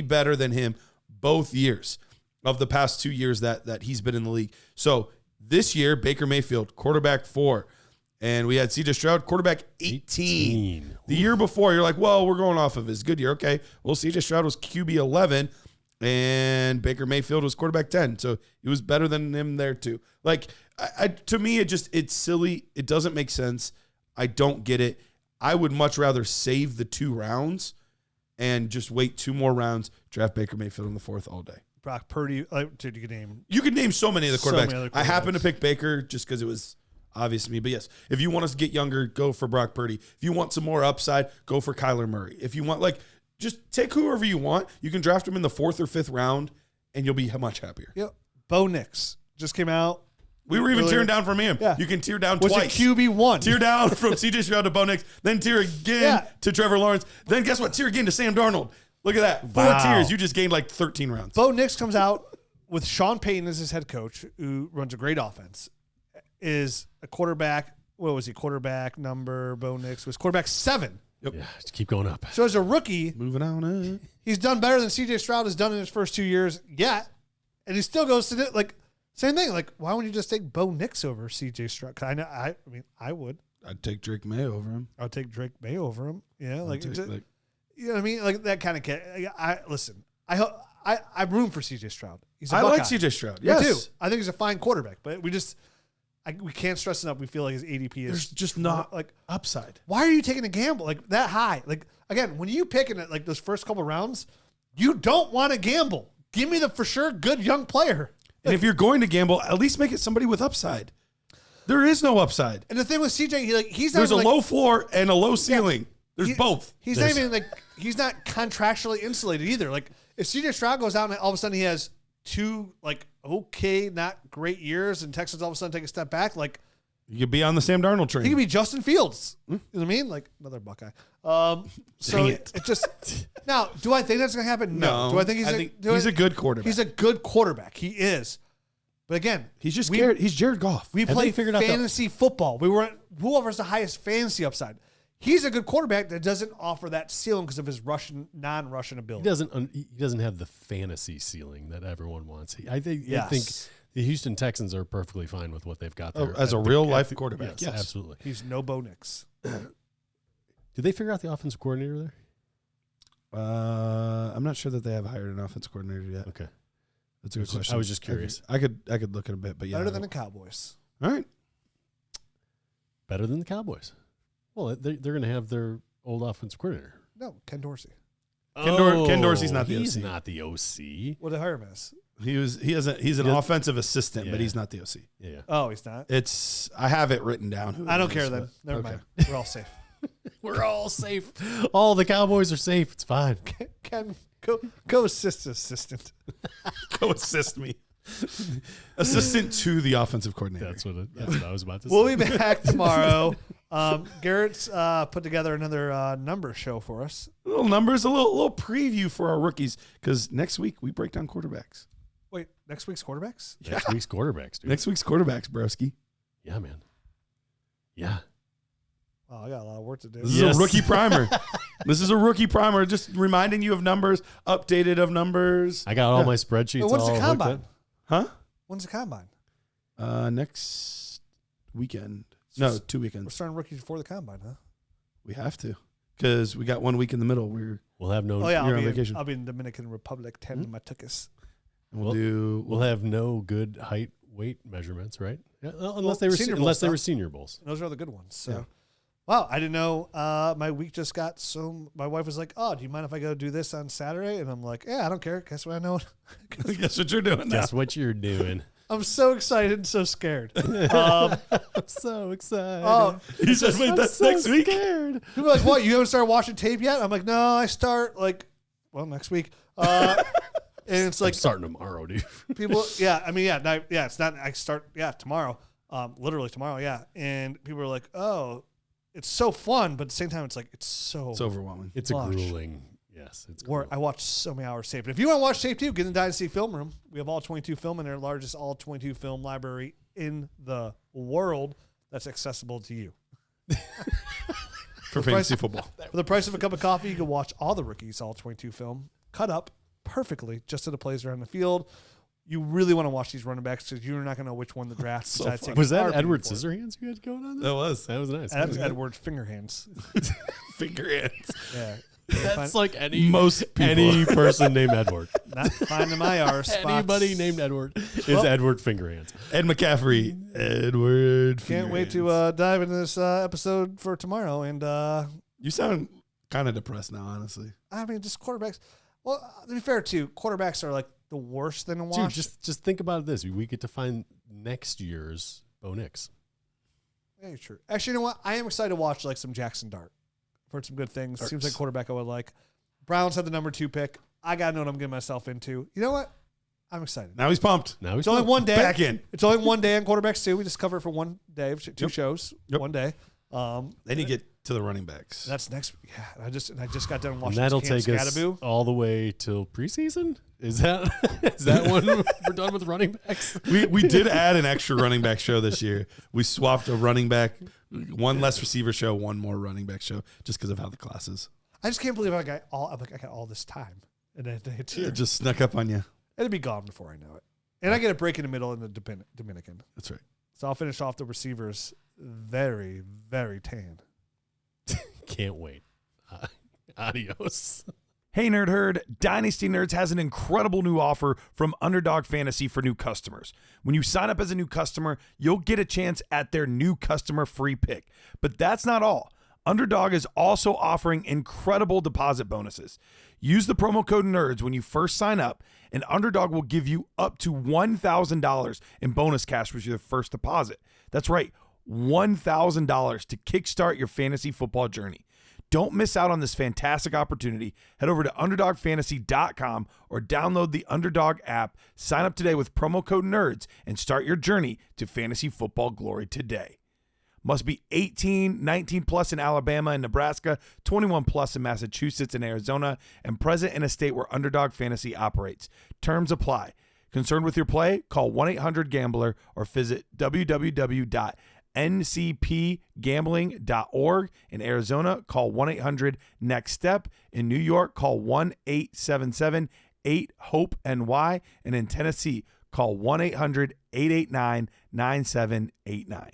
better than him both years of the past 2 years that he's been in the league. So this year, Baker Mayfield, quarterback 4. And we had CJ Stroud, quarterback 18. The year before, you're like, well, we're going off of his good year. Okay, well, CJ Stroud was QB 11, and Baker Mayfield was quarterback 10. So he was better than him there too. Like, to me, it's silly. It doesn't make sense. I don't get it. I would much rather save the 2 rounds and just wait 2 more rounds, draft Baker Mayfield in the 4th all day. Brock Purdy. Dude, you could name. You could name so many of the So quarterbacks. many other I happen to quarterbacks. pick Baker just because it was obvious to me. But yes, if you want us to get younger, go for Brock Purdy. If you want some more upside, go for Kyler Murray. If you want, like, just take whoever you want. You can draft him in the 4th or 5th round, and you'll be much happier. Yep. Bo Nix just came out. We were even earlier. tearing down from him. Yeah. You can tear down Was twice. it QB1? Tear down from CJ Stroud to Bo Nix, then tear again to Trevor Lawrence. Then guess what? Tear again to Sam Darnold. Look at that. 4 Wow. tiers. You just gained like 13 rounds. Bo Nix comes out with Sean Payton as his head coach, who runs a great offense, is a quarterback. What was he? Quarterback number, Bo Nix was quarterback 7. Yeah, just keep going up. So as a rookie, Moving on. he's done better than CJ Stroud has done in his first 2 years yet. And he still goes to like, same thing. Like, why wouldn't you just take Bo Nix over CJ Stroud? I mean, I would. I'd take Drake May over him. I'd take Drake May over him. Yeah. Like, I'd take, you know what I mean? Like that kind of kid. I'm rooting for CJ Stroud. He's a I like Buckeye. CJ Stroud. Me Yes. too. I think he's a fine quarterback, but we can't stress enough. We feel like his ADP is There's just not like, upside. why are you taking a gamble like that high? Like, again, when you pick in it like those first couple rounds, you don't want to gamble. Give me the for sure good young player. And if you're going to gamble, at least make it somebody with upside. There is no upside. And the thing with CJ, he's not There's a even, low floor and a low ceiling. There's both. He's not even he's not contractually insulated either. Like if CJ Stroud goes out and all of a sudden he has 2 like okay, not great years, and Texans all of a sudden take a step back, like You could be on the Sam Darnold train. he could be Justin Fields. You know what I mean? Like another Buckeye. So Dang it. it just now. Do I think that's going to happen? No. Do I think he's a good quarterback. He's a good quarterback. He is. But again, He's just scared. He's Jared Goff. we Have play they figured out fantasy football. We were whoever's the highest fantasy upside. He's a good quarterback that doesn't offer that ceiling because of his non-Russian He ability. doesn't have the fantasy ceiling that everyone wants. I think Yes. the Houston Texans are perfectly fine with what they've got there. as a real-life quarterback, Yes, yes. absolutely. He's no Bo Nix. Did they figure out the offensive coordinator there? I'm not sure that they have hired an offensive coordinator yet. Okay. That's a good question. I was just curious. I could look at a bit, but yeah. Better than the Cowboys. All right. Better than the Cowboys. Well, they're going to have their old offensive coordinator. No, Ken Dorsey. Ken Dorsey's not the He's OC. not the OC. What did I hire him as? He's an offensive assistant, but Yeah. he's not the OC. Yeah. Oh, he's not. I have it written down. Who I it don't is, care then. but- Never okay. mind. We're all safe. We're all safe. All the Cowboys are safe. It's fine. Ken, go assistant. Go assist me. Assistant to the offensive coordinator. That's what I was about to We'll say. be back tomorrow. Garrett's put together another number show for us. Little numbers, a little preview for our rookies, because next week we break down quarterbacks. Wait, next week's quarterbacks? Next week's quarterbacks, dude. Next week's quarterbacks, broski. Yeah, man. Yeah. Oh, I got a lot of work to do. This is Yes. a rookie primer. This is a rookie primer, just reminding you of numbers, updated of numbers. I got all my spreadsheets Wait, when's all the hooked combine? up. Huh? When's the combine? Next weekend. No, 2 We're weekends. starting rookies before the combine, huh? We have to, because we got 1 week in the middle. We'll have no. Oh yeah, You're on vacation. I'll be in Dominican Republic tending my tuchus. We'll have no good height weight measurements, right? Yeah, unless they were Senior Bowl unless they were stuff. senior bowls. Those are the good ones. So, Yeah. wow, I didn't know. My week just got so. My wife was like, "Oh, do you mind if I go do this on Saturday?" And I'm like, "Yeah, I don't care. Guess what I know." Guess what you're doing now. Guess what you're doing? I'm so excited and so scared. I'm so excited. Oh, He said, wait, that's next week? Scared. people are like, "What? You haven't started watching tape yet?" I'm like, "No, I start next week." And it's I'm like starting tomorrow, dude. people, yeah. I mean, yeah. It's not. I start, tomorrow. Literally tomorrow, yeah. And people are like, "Oh, it's so fun," but at the same time, it's like it's overwhelming. It's a Gosh. grueling. Yes, it's Work. grueling. I watched so many hours tape. But if you want to watch tape too, get in the Dynasty Film Room. We have all 22 film in there, largest all 22 film library in the world that's accessible to you. For fantasy football. For the price of a cup of coffee, you can watch all the rookies, all 22 film, cut up perfectly just to the plays around the field. You really want to watch these running backs because you're not going to know which one to draft. So besides fun. taking Was that RB Edward for it. Scissorhands you had going on? That was. That was nice. That's Edward Fingerhands. Finger hands. Yeah. That's like any person named Edward. Not finding my R spots. Anybody named Edward is Well- Edward Fingerhands. Ed McCaffrey. Edward. Can't wait Fingerhands. to dive into this episode for tomorrow. And You sound kind of depressed now, honestly. I mean, just quarterbacks. Well, to be fair, too, quarterbacks are like the worst thing to watch. Dude, just think about it this. We get to find next year's Bo Nix. Yeah, true. Actually, you know what? I am excited to watch like some Jackson Dart. I've heard some good things. Seems like a quarterback I would like. Browns had the number 2 pick. I got to know what I'm getting myself into. You know what? I'm excited. Now he's pumped. Now he's It's only one day. Back in. It's only one day on quarterbacks, too. We just cover it for one day, 2 shows, Yep. one day. Then you get to the running backs. That's next. Yeah, I just got done And watching that'll Camp take us Scadaboo. all the way till preseason. Is that when we're done with running backs? We did add an extra running back show this year. We swapped a running back, one less receiver show, one more running back show, just because of how the class is. I just can't believe I got all this time. And then it's here. It just snuck up on you. It'll be gone before I know it. And I get a break in the middle in the Dominican. That's right. So I'll finish off the receivers very, very tan. Can't wait. Adios. Hey, Nerd Herd, Dynasty Nerds has an incredible new offer from Underdog Fantasy for new customers. When you sign up as a new customer, you'll get a chance at their new customer free pick. But that's not all. Underdog is also offering incredible deposit bonuses. Use the promo code NERDS when you first sign up, and Underdog will give you up to $1,000 in bonus cash with your first deposit. That's right, $1,000 to kickstart your fantasy football journey. Don't miss out on this fantastic opportunity. Head over to UnderdogFantasy.com or download the Underdog app. Sign up today with promo code NERDS and start your journey to fantasy football glory today. Must be 18, 19 plus in Alabama and Nebraska, 21 plus in Massachusetts and Arizona, and present in a state where Underdog Fantasy operates. Terms apply. Concerned with your play? Call 1-800-GAMBLER or visit www.ncpgambling.org. In Arizona, call 1-800-NEXT-STEP. In New York, call 1-877-8-HOPE-NY. And in Tennessee, call 1-800-889-9789.